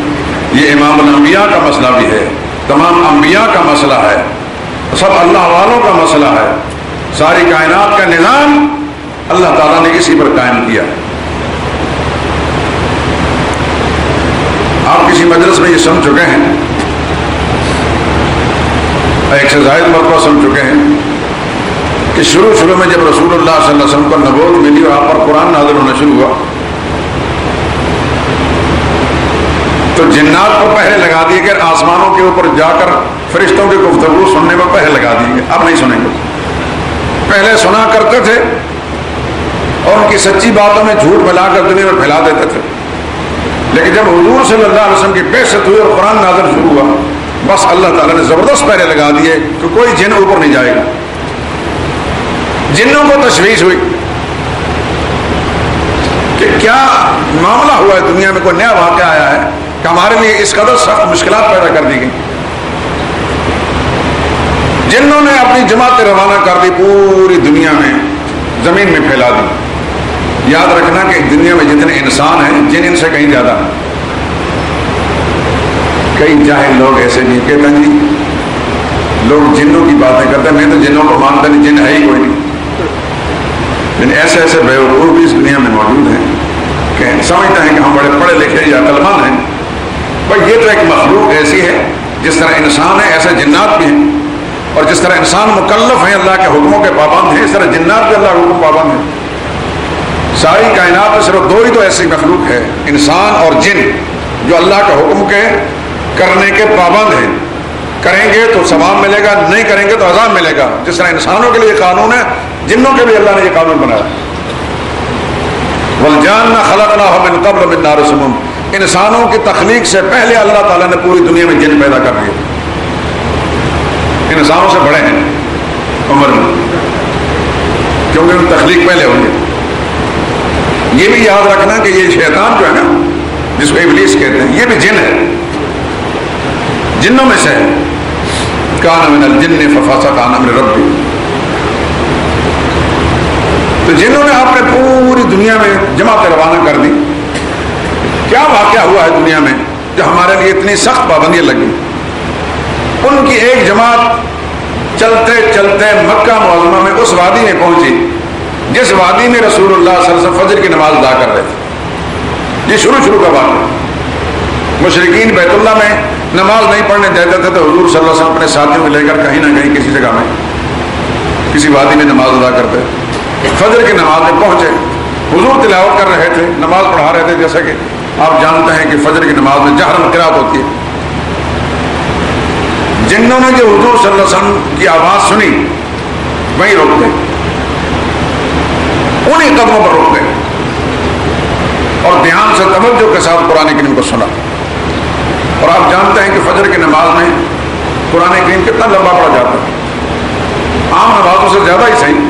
یہ امام الانبیاء کا مسئلہ بھی ہے، تمام انبیاء کا مسئلہ ہے، سب اللہ والوں کا مسئلہ ہے۔ ساری کائنات کا نظام اللہ تعالیٰ نے اسی پر قائم کیا۔ آپ کسی مجلس میں یہ سن چکے ہیں، ایک سے زائد مرتبہ سن چکے ہیں کہ شروع میں جب رسول اللہ صلی اللہ علیہ وسلم کو نبوت ملی اور آپ پر قرآن نازل ہونا شروع ہوا تو جنات کو پہلے لگا دیے کہ آسمانوں کے اوپر جا کر فرشتوں کی گفتگو سننے میں پہلے لگا دیے، اب نہیں سنیں گے۔ پہلے سنا کرتے تھے اور ان کی سچی باتوں میں جھوٹ ملا کر دنیا میں پھیلا دیتے تھے، لیکن جب حضور صلی اللہ علیہ وسلم کی بعثت ہوئی اور قرآن نازل شروع ہوا، بس اللہ تعالیٰ نے زبردست پہلے لگا دیے کہ کوئی جن اوپر نہیں جائے گا۔ جنوں کو تشویش ہوئی کہ کیا معاملہ ہوا ہے، دنیا میں کوئی نیا واقعہ آیا ہے کہ ہمارے لیے اس قدر سخت مشکلات پیدا کر دی گئی۔ جنوں نے اپنی جماعتیں روانہ کر دی، پوری دنیا میں زمین میں پھیلا دی۔ یاد رکھنا کہ دنیا میں جتنے انسان ہیں جن ان سے کہیں زیادہ ہیں۔ کئی جاہل لوگ ایسے بھی کہتے ہیں جی لوگ جنوں کی باتیں کرتے ہیں، میں تو جنوں کو مانتا نہیں، جن ہے ہی کوئی نہیں۔ لیکن ایسے ایسے بیوقوف بھی اس دنیا میں موجود ہیں کہ سمجھتے ہیں کہ ہم بڑے پڑھے لکھے یا عقل مند ہیں۔ بھائی یہ تو ایک مخلوق ایسی ہے، جس طرح انسان ہے ایسے جنات بھی ہیں، اور جس طرح انسان مکلف ہیں اللہ کے حکموں کے پابند ہیں، اس طرح جنات بھی اللہ کے حکم پابند ہیں۔ ساری کائنات میں صرف دو ہی تو ایسی مخلوق ہے، انسان اور جن، جو اللہ کے حکم کے کرنے کے پابند ہیں۔ کریں گے تو ثواب ملے گا، نہیں کریں گے تو عذاب ملے گا۔ جس طرح انسانوں کے لیے قانون ہے، جنوں کے لیے اللہ نے یہ قانون بنایا۔ وَالْجَانَّ خَلَقْنَاهُ مِن قَبْلُ مِن نَارِ سُمُومٍ، انسانوں کی تخلیق سے پہلے اللہ تعالیٰ نے پوری دنیا میں جن پیدا کر دیے، انسانوں سے بڑے ہیں عمر میں، کیونکہ ان کی تخلیق پہلے ہوئی ہے۔ یہ بھی یاد رکھنا کہ یہ شیطان جو ہے نا، جس کو ابلیس کہتے ہیں، یہ بھی جن ہے، جنوں میں سے کان من الجن ففسق عن امر ربی۔ تو جنہوں نے آپ نے پوری دنیا میں جماعتیں روانہ کر دی۔ کیا واقعہ ہوا ہے دنیا میں جو ہمارے لیے اتنی سخت پابندیاں لگی؟ ان کی ایک جماعت چلتے چلتے مکہ معظمہ میں اس وادی میں پہنچی جس وادی میں رسول اللہ صلی اللہ علیہ وسلم فجر کی نماز ادا کر رہے تھے۔ یہ شروع کا واقعہ۔ مشرکین بیت اللہ میں نماز نہیں پڑھنے دیتے تھے تو حضور صلی اللہ علیہ وسلم اپنے ساتھیوں کو لے کر کہیں نہ کہیں کسی جگہ میں کسی وادی میں نماز ادا کرتے۔ فجر کی نماز میں پہنچے، حضور تلاوت کر رہے تھے، نماز پڑھا رہے تھے، جیسا کہ آپ جانتے ہیں کہ فجر کی نماز میں جہرن قرات ہوتی ہے۔ جنہوں نے جو حضور صلی اللہ علیہ وسلم کی آواز سنی وہیں روک گئے، انہیں قدموں پر روک گئے اور دھیان سے توجہ کے ساتھ قرآن کریم کو سنا۔ اور آپ جانتے ہیں کہ فجر کی نماز میں قرآن کریم کتنا لمبا پڑا جاتا ہے، عام نمازوں سے زیادہ ہی صحیح،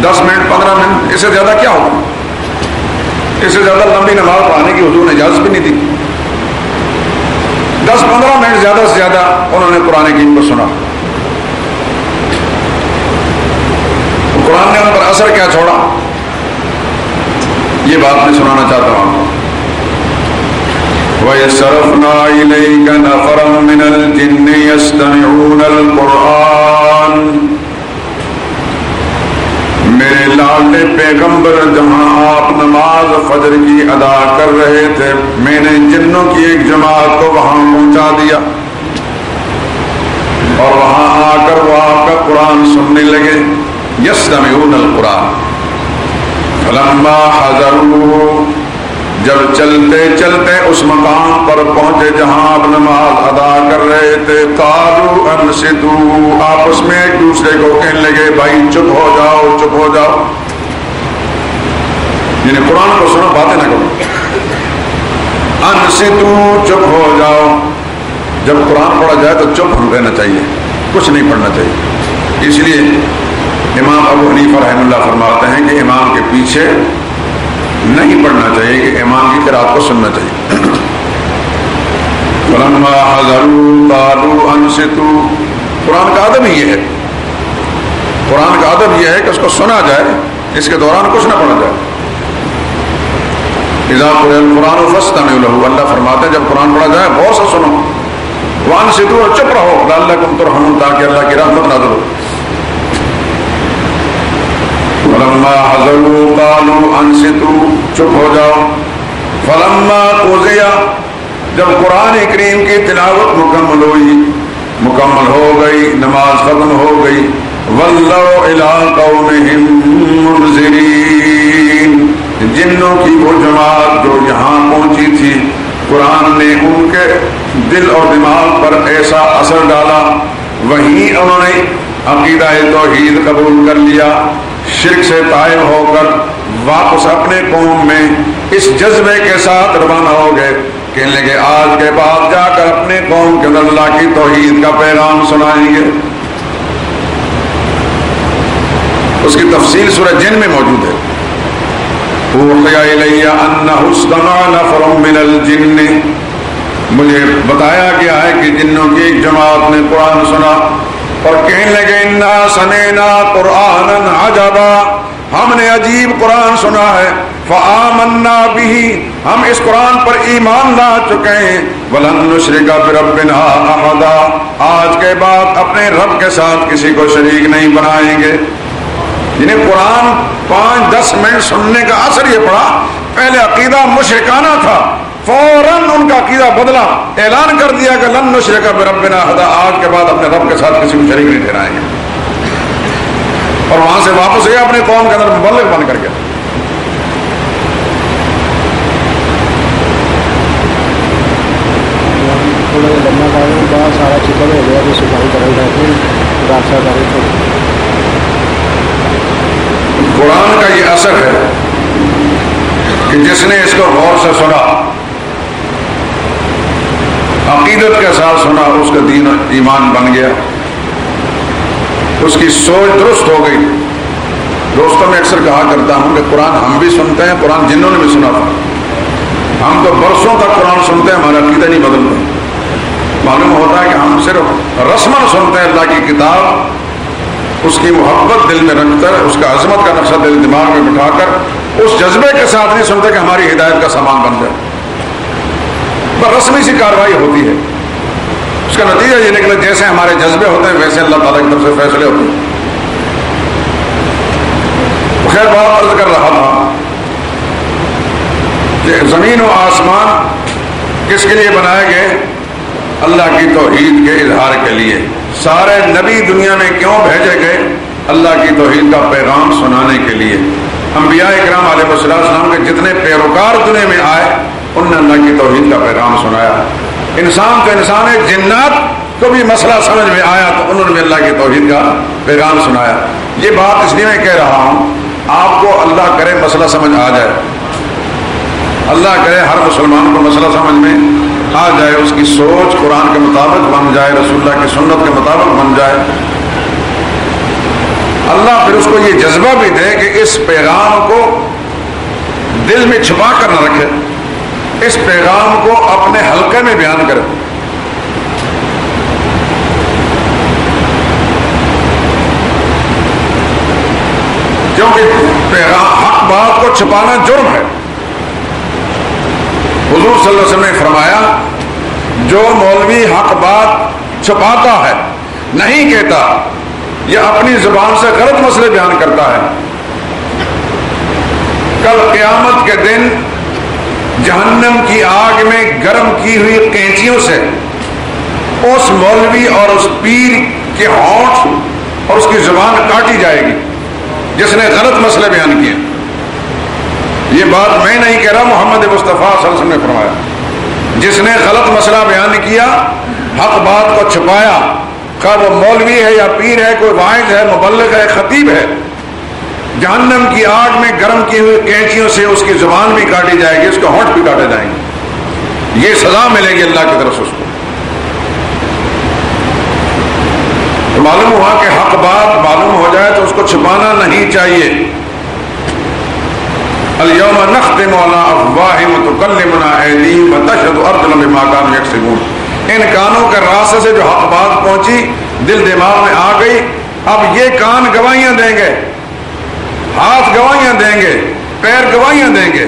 10 منٹ 15 منٹ، اس سے زیادہ کیا ہوگا؟ اس سے زیادہ لمبی نماز پڑھانے کی حضور نے اجازت بھی نہیں دی۔ 10-15 منٹ زیادہ سے زیادہ انہوں نے قرآن کریم کو سنا۔ قرآن نے ان پر اثر کیا چھوڑا، یہ بات میں سنانا چاہتا ہوں۔ وَيَصْرَفْنَا إِلَيْكَ نَفَرًا مِنَ الْجِنِّ يَسْتَمِعُونَ الْقُرْآنَ، میرے لاڈلے پیغمبر جہاں آپ نماز فجر کی ادا کر رہے تھے، میں نے جنوں کی ایک جماعت کو وہاں پہنچا دیا اور وہاں آ کر وہ آپ کا قرآن سننے لگے۔ یستمعون القرآن فلما حضروا، جب چلتے چلتے اس مقام پر پہنچے جہاں آپ نماز ادا کر رہے تھے، قالوا انصتوا، آپس میں ایک دوسرے کو کہنے لگے بھائی چپ ہو جاؤ، چپ ہو جاؤ، یعنی قرآن کو سنو، باتیں نہ کرو، انصتوا، چپ ہو جاؤ۔ جب قرآن پڑھا جائے تو چپ رہنا چاہیے، کچھ نہیں پڑھنا چاہیے۔ اس لیے امام ابو حنیفہ رحمہ اللہ فرماتے ہیں کہ امام کے پیچھے نہیں پڑھنا چاہیے کہ امام کی قرات کو سننا چاہیے. فلما حضروا قالوا انصتوا. قرآن کا ادب یہ ہے، قرآن کا ادب یہ ہے کہ اس کو سنا جائے، اس کے دوران کچھ نہ پڑھا جائے. اذا قرئ القرآن فاستمعوا له، اللہ فرماتے ہیں جب قرآن پڑھا جائے غور سے سنو. وانصتوا، اور چپ رہو، لعلکم ترحمون، تاکہ اللہ کی رحمت نازل ہو. فلما حضروا قالوا انصتوا، چپ ہو جاؤ. فلما قضی، جب قرآن کریم کی تلاوت مکمل ہوئی، مکمل ہو گئی، نماز ختم ہو گئی، ولوا الی قومہم منذرین، جنوں کی وہ جماعت جو یہاں پہنچی تھی، قرآن نے ان کے دل اور دماغ پر ایسا اثر ڈالا، وہیں انہوں نے عقیدہ توحید قبول کر لیا، شرک سے طائب ہو کر واپس اپنے قوم میں اس جذبے کے ساتھ روانہ ہو گئے، کہنے لگے آج کے بعد جا کر اپنے قوم کے اندر اللہ کی توحید کا پیغام سنائیں گے. اس کی تفصیل سورہ جن میں موجود ہے. اوحی الی انہ استمع نفر من الجن، مجھے بتایا گیا ہے کہ جنوں کی ایک جماعت نے قرآن سنا اور کہنے لگے انا سمعنا قرآنا عجبا، ہم نے عجیب قرآن سنا ہے، فآمنا بہ، ہم اس قرآن پر ایمان لا چکے ہیں، ولن نشرک بربنا احدا، آج کے بعد اپنے رب کے ساتھ کسی کو شریک نہیں بنائیں گے. جنہیں قرآن 5-10 منٹ سننے کا اثر یہ پڑا، پہلے عقیدہ مشرکانہ تھا، فوراً ان کا عقیدہ بدلا، اعلان کر دیا کہ لن نشرک بربنا احدا، آج کے بعد اپنے رب کے ساتھ کسی کو شریک نہیں ٹھہرائیں گے. اور وہاں سے واپس گیا اپنے قوم کے اندر مبلغ بن کر کے. قرآن کا یہ اثر ہے کہ جس نے اس کو غور سے سنا، عقیدت کے ساتھ سنا، اس کا دین ایمان بن گیا، اس کی سوچ درست ہو گئی. دوستوں میں اکثر کہا کرتا ہوں کہ قرآن ہم بھی سنتے ہیں، قرآن جنہوں نے بھی سنا تھا. ہم تو برسوں تک قرآن سنتے ہیں، ہمارا عقیدہ نہیں بدلتا. معلوم ہوتا ہے کہ ہم صرف رسماً سنتے ہیں اللہ کی کتاب، اس کی محبت دل میں رکھ کر، اس کا عظمت کا نقشہ دل دماغ میں بٹھا کر اس جذبے کے ساتھ نہیں سنتے کہ ہماری ہدایت کا سامان بن جائے. بس رسمی سی کارروائی ہوتی ہے، اس کا نتیجہ یہ نکلا جیسے ہمارے جذبے ہوتے ہیں ویسے اللہ تعالیٰ کی طرف سے فیصلے ہوتے ہیں. خیر بات عرض کر رہا تھا کہ زمین و آسمان کس کے لیے بنائے گئے؟ اللہ کی توحید کے اظہار کے لیے. سارے نبی دنیا میں کیوں بھیجے گئے؟ اللہ کی توحید کا پیغام سنانے کے لیے. انبیاء اکرام علیہ السلام کے جتنے پیروکار دنیا میں آئے انہوں نے اللہ کی توحید کا پیغام سنایا. انسان تو انسان ہے، جنات کو بھی مسئلہ سمجھ میں آیا تو انہوں نے بھی اللہ کی توحید کا پیغام سنایا. یہ بات اس لیے میں کہہ رہا ہوں، آپ کو اللہ کرے مسئلہ سمجھ آ جائے، اللہ کرے ہر مسلمان کو مسئلہ سمجھ میں آ جائے، اس کی سوچ قرآن کے مطابق بن جائے، رسول اللہ کی سنت کے مطابق بن جائے. اللہ پھر اس کو یہ جذبہ بھی دے کہ اس پیغام کو دل میں چھپا کر نہ رکھے، اس پیغام کو اپنے حلقے میں بیان کرے. کیونکہ حق بات کو چھپانا جرم ہے. حضور صلی اللہ علیہ وسلم نے فرمایا جو مولوی حق بات چھپاتا ہے، نہیں کہتا، یا اپنی زبان سے غلط مسئلے بیان کرتا ہے، کل قیامت کے دن جہنم کی آگ میں گرم کی ہوئی قینچیوں سے اس مولوی اور اس پیر کے ہونٹ اور اس کی زبان کاٹی جائے گی جس نے غلط مسئلے بیان کیے. یہ بات میں نہیں کہہ رہا، محمد مصطفیٰ صلی اللہ علیہ وسلم نے فرمایا. جس نے غلط مسئلہ بیان کیا، حق بات کو چھپایا، کہ وہ مولوی ہے یا پیر ہے، کوئی واعظ ہے، مبلغ ہے، خطیب ہے، جہنم کی آگ میں گرم کی ہوئی قینچیوں سے اس کی زبان بھی کاٹی جائے گی، اس کے ہونٹ بھی کاٹے جائیں گے. یہ سزا ملے گی اللہ کی طرف سے اس کو. تو معلوم ہوا کہ حق بات معلوم ہو جائے تو اس کو چھپانا نہیں چاہیے. اليوم نختم على تکلمنا ایدیہم وتشہد ارجلہم بما کانوا یکسبون. ان کانوں کے راستے سے جو حق بات پہنچی دل دماغ میں آ گئی. اب یہ کان گواہیاں دیں گے, ہاتھ گواہیاں دیں گے, پیر گواہیاں دیں گے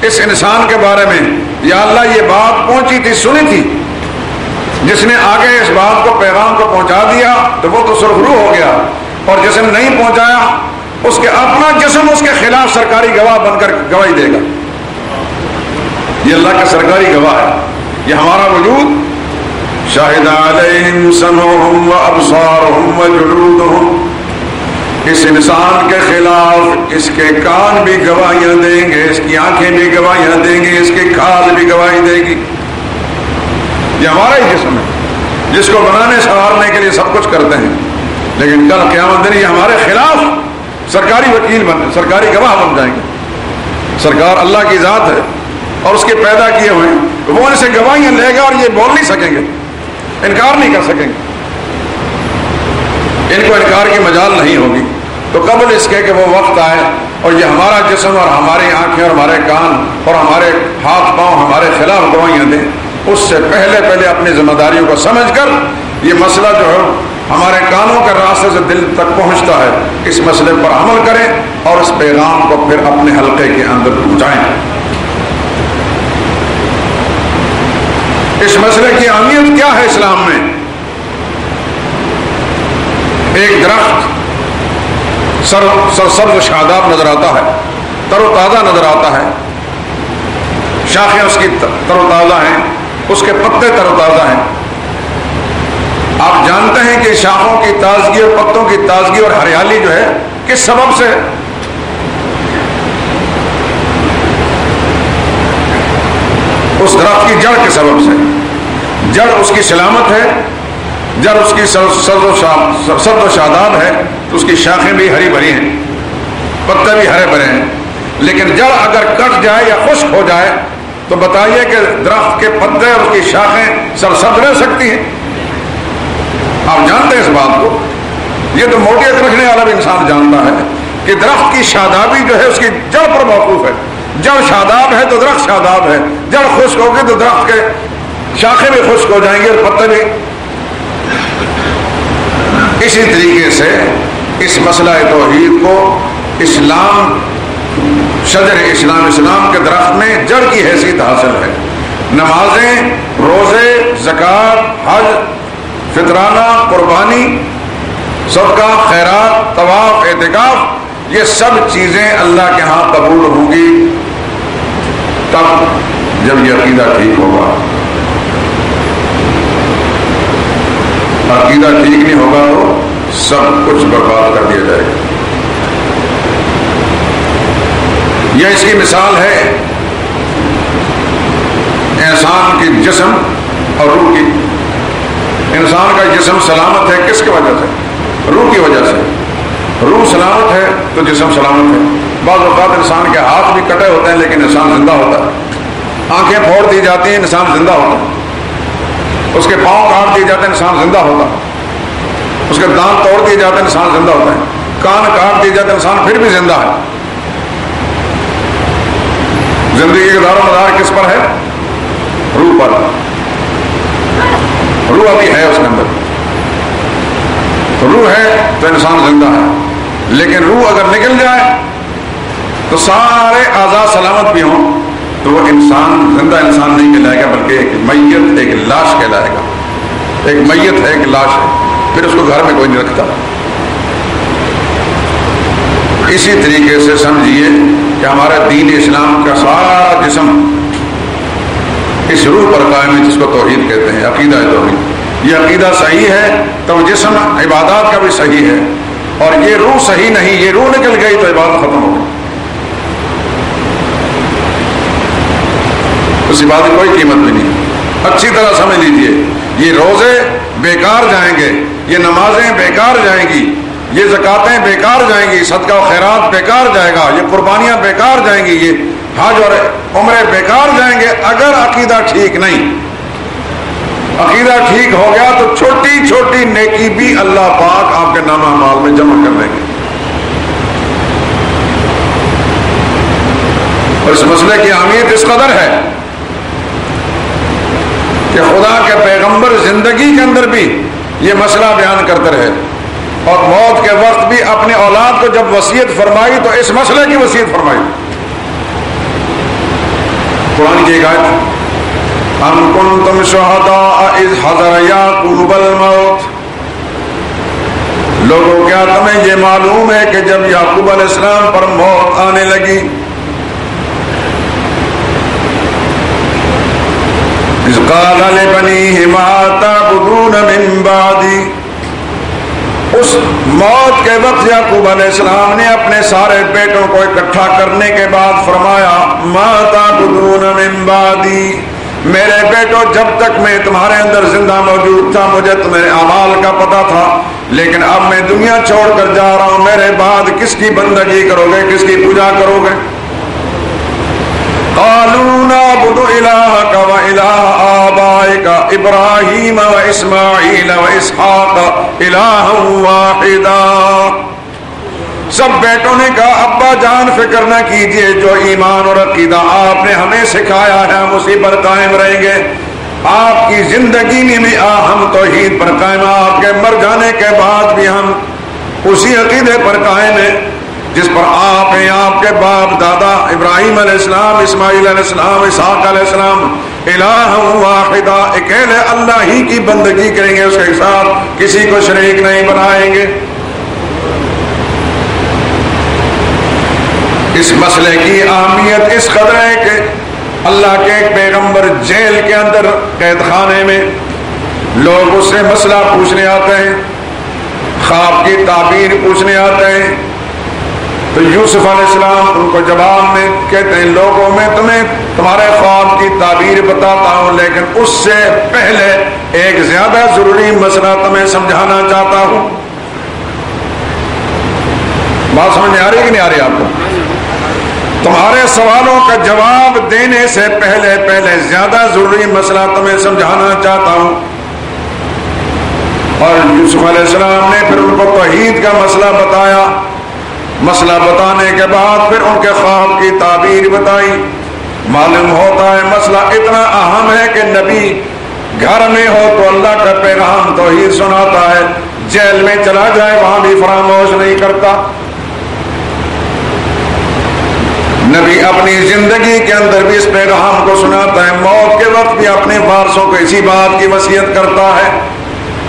اس انسان کے بارے میں. یا اللہ یہ بات پہنچی تھی, سنی تھی, جس نے آگے اس بات کو پیغام کو پہنچا دیا تو وہ تو سرخرو ہو گیا, اور جس نے نہیں پہنچایا اس کے اپنا جسم اس کے خلاف سرکاری گواہ بن کر گواہی دے گا. یہ اللہ کا سرکاری گواہ ہے. یہ ہمارا وجود شاہد علیہم سمعہم وابصارہم وجلودہم, اس انسان کے خلاف اس کے کان بھی گواہیاں دیں گے, اس کی آنکھیں بھی گواہیاں دیں گی, اس کی کھال بھی گواہی دے گی. یہ ہمارا ہی جسم ہے جس کو بنانے سنوارنے کے لیے سب کچھ کرتے ہیں, لیکن کل قیامت دن یہ ہمارے خلاف سرکاری وکیل سرکاری گواہ بن جائیں گے. سرکار اللہ کی ذات ہے اور اس کے پیدا کیے ہوئے ہیں, وہ ان سے گواہیاں لے گا اور یہ بول نہیں سکیں گے, انکار نہیں کر سکیں گے, ان کو انکار کی مجال نہیں ہوگی. تو قبل اس کے کہ وہ وقت آئے اور یہ ہمارا جسم اور ہماری آنکھیں اور ہمارے کان اور ہمارے ہاتھ پاؤں ہمارے خلاف گواہیاں دیں, اس سے پہلے اپنی ذمہ داریوں کو سمجھ کر یہ مسئلہ جو ہے ہمارے کانوں کے راستے سے دل تک پہنچتا ہے, اس مسئلے پر عمل کریں اور اس پیغام کو پھر اپنے حلقے کے اندر پہنچائیں. اس مسئلے کی اہمیت کیا ہے اسلام میں؟ ایک درخت سبز شاداب نظر آتا ہے, تر و تازہ نظر آتا ہے, شاخیں اس کی تر و تازہ ہیں, اس کے پتے تر و تازہ ہیں. آپ جانتے ہیں کہ شاخوں کی تازگی اور پتوں کی تازگی اور ہریالی جو ہے کس سبب سے؟ اس درخت کی جڑ کے سبب سے. جڑ اس کی سلامت ہے, جڑ اس کی سبز و شاداب ہے تو اس کی شاخیں بھی ہری بھری ہیں, پتے بھی ہرے بھرے ہیں. لیکن جڑ اگر کٹ جائے یا خشک ہو جائے تو بتائیے کہ درخت کے پتے اور اس کی شاخیں سرسبز رہ سکتی ہیں؟ آپ جانتے ہیں اس بات کو. یہ تو موٹیت رکھنے والا بھی انسان جانتا ہے کہ درخت کی شادابی جو ہے اس کی جڑ پر موقوف ہے. جڑ شاداب ہے تو درخت شاداب ہے, جڑ خشک ہوگی تو درخت کے شاخیں بھی خشک ہو جائیں گے اور پتے بھی. اسی طریقے سے اس مسئلہ توحید کو اسلام شجر اسلام کے درخت میں جڑ کی حیثیت حاصل ہے. نمازیں, روزے, زکوٰۃ, حج, فطرانہ, قربانی, صدقہ, خیرات, طواف, اعتکاف, یہ سب چیزیں اللہ کے ہاں قبول ہوں گی تب جب یہ عقیدہ ٹھیک ہوگا. عقیدہ ٹھیک نہیں ہوگا تو سب کچھ برباد کر دیا جائے گا. یہ اس کی مثال ہے انسان کی جسم اور روح کی. انسان کا جسم سلامت ہے کس کی وجہ سے؟ روح کی وجہ سے. روح سلامت ہے تو جسم سلامت ہے. بعض اوقات انسان کے ہاتھ بھی کٹے ہوتے ہیں لیکن انسان زندہ ہوتا ہے. آنکھیں پھوڑ دی جاتی ہیں, انسان زندہ ہوتا ہے. اس کے پاؤں کاٹ دیے جاتے ہیں, انسان زندہ ہوتا ہے. اس کے دانت توڑ دیے جاتے ہیں, انسان زندہ ہوتا ہے. کان کاٹ دیے جاتے ہیں, انسان پھر بھی زندہ ہے. زندگی کا دار و مدار کس پر ہے؟ روح پر. روح ابھی ہے اس کے اندر, روح ہے تو انسان زندہ ہے. لیکن روح اگر نکل جائے تو سارے اعضاء سلامت بھی ہوں تو وہ انسان زندہ انسان نہیں کہلائے گا بلکہ ایک میت, ایک لاش کہلائے گا. ایک میت ہے, ایک لاش ہے, پھر اس کو گھر میں کوئی نہیں رکھتا. اسی طریقے سے سمجھیے کہ ہمارا دین اسلام کا سارا جسم اس روح پر قائم ہے جس کو توحید کہتے ہیں, عقیدہ توحید. یہ عقیدہ صحیح ہے تو جسم عبادات کا بھی صحیح ہے, اور یہ روح صحیح نہیں, یہ روح نکل گئی تو عبادت ختم ہو گئی. اس عبادت کی کوئی قیمت بھی نہیں. اچھی طرح سمجھ لیجئے, یہ روزے بیکار جائیں گے, یہ نمازیں بیکار جائیں گی, یہ زکاتیں بیکار جائیں گی, صدقہ و خیرات بیکار جائے گا, یہ قربانیاں بیکار جائیں گی, یہ حج اور عمرے بیکار جائیں گے اگر عقیدہ ٹھیک نہیں. عقیدہ ٹھیک ہو گیا تو چھوٹی چھوٹی نیکی بھی اللہ پاک آپ کے نامہ اعمال میں جمع کر دیں گے. اور اس مسئلے کی اہمیت اس قدر ہے کہ خدا کے پیغمبر زندگی کے اندر بھی یہ مسئلہ بیان کرتے رہے اور موت کے وقت بھی اپنے اولاد کو جب وصیت فرمائی تو اس مسئلے کی وصیت فرمائی. قرآن کی ایک آیت ام کنتم شہداء اذ حضر یعقوب الموت. لوگوں کیا تمہیں یہ معلوم ہے کہ جب یعقوب علیہ السلام پر موت آنے لگی اذ قال لبنیہ ما تعبدون من بعدی. اس موت کے وقت یعقوب علیہ السلام نے اپنے سارے بیٹوں کو اکٹھا کرنے کے بعد فرمایا ما تعبدون من بعدی. میرے بیٹو جب تک میں تمہارے اندر زندہ موجود تھا مجھے تمہارے اعمال کا پتہ تھا، لیکن اب میں دنیا چھوڑ کر جا رہا ہوں، میرے بعد کس کی بندگی کرو گے، کس کی پوجا کرو گے؟ قالوا نعبد الہک و الہ آبائک ابراہیم و اسماعیل و اسحاق الہا واحدا. سب بیٹوں نے کہا ابا جان فکر نہ کیجئے، جو ایمان اور عقیدہ آپ نے ہمیں سکھایا ہے ہم اسی پر قائم رہیں گے. آپ کی زندگی میں بھی ہم توحید پر قائم، آپ کے مر جانے کے بعد بھی ہم اسی عقیدے پر قائم ہیں جس پر آپ ہیں، آپ کے باپ دادا ابراہیم علیہ السلام، اسماعیل علیہ السلام، اسحاق علیہ السلام. الہ واحدہ، اکیلے اللہ ہی کی بندگی کریں گے، اس کے ساتھ کسی کو شریک نہیں بنائیں گے. اس مسئلے کی اہمیت اس قدر ہے کہ اللہ کے ایک پیغمبر جیل کے اندر قید خانے میں لوگ اس سے مسئلہ پوچھنے آتے ہیں، خواب کی تعبیر پوچھنے آتے ہیں، تو یوسف علیہ السلام ان کو جواب میں کہتے ہیں لوگوں میں تمہیں تمہارے خواب کی تعبیر بتاتا ہوں، لیکن اس سے پہلے ایک زیادہ ضروری مسئلہ تمہیں سمجھانا چاہتا ہوں. بات سمجھ میں آ رہی ہے کہ نہیں آ رہی آپ کو؟ تمہارے سوالوں کا جواب دینے سے پہلے زیادہ ضروری مسئلہ تمہیں سمجھانا چاہتا ہوں. اور یوسف علیہ السلام نے پھر ان کو توحید کا مسئلہ بتایا. مسئلہ بتانے کے بعد پھر ان کے خواب کی تعبیر بتائی. معلوم ہوتا ہے مسئلہ اتنا اہم ہے کہ نبی گھر میں ہو تو اللہ کا پیغام توحید سناتا ہے، جیل میں چلا جائے وہاں بھی فراموش نہیں کرتا. نبی اپنی زندگی کے اندر بھی اس پیغام کو سناتا ہے، موت کے وقت بھی اپنے وارثوں کو اسی بات کی وصیت کرتا ہے.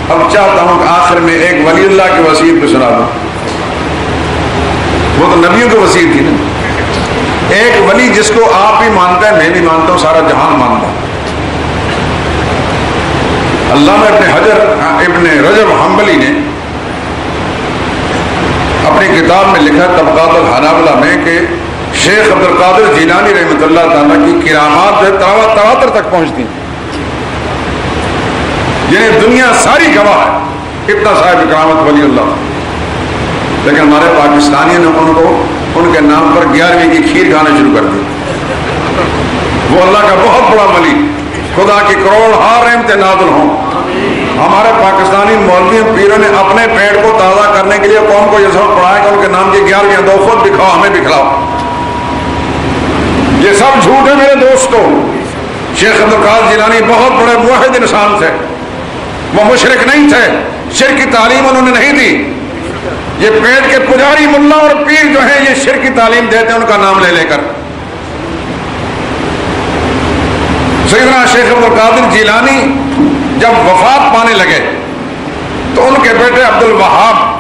اب چاہتا ہوں کہ آخر میں ایک ولی اللہ کی وصیت بھی سنا دوں. وہ تو نبیوں کی وصیت تھی نا. ایک ولی جس کو آپ بھی مانتے ہیں، میں بھی مانتا ہوں، سارا جہان مانتا ہے. علامہ ابن رجب حنبلی نے اپنی کتاب میں لکھا طبقات الحنابلہ میں کہ شیخ عبد القادر جیلانی رحمۃ اللہ تعالیٰ کی کرامات جو تواتر تک پہنچتی ہیں، یعنی دنیا ساری گواہ ہے اتنا صاحب کرامت ولی اللہ. لیکن ہمارے پاکستانیوں نے ان کے نام پر 11ویں کی کھیر کھانا شروع کر دی. وہ اللہ کا بہت بڑا ولی، خدا کی کروڑ ہار رحمتیں نازل ہوں. ہمارے پاکستانی مولوی پیروں نے اپنے پیٹ کو تازہ کرنے کے لیے قوم کو یہ سبق پڑھایا کہ ان کے نام کی 11ویں دو، خود بھی کھاؤ ہمیں بھی کھلاؤ. یہ سب جھوٹ ہے میرے دوستوں. شیخ عبد القادر جیلانی بہت بڑے موحد انسان تھے، وہ مشرک نہیں تھے، شرک کی تعلیم انہوں نے نہیں دی. یہ پیٹ کے پجاری ملا اور پیر جو ہیں یہ شرک کی تعلیم دیتے ہیں ان کا نام لے لے کر. سیدنا شیخ عبد القادر جیلانی جب وفات پانے لگے تو ان کے بیٹے عبد الوہاب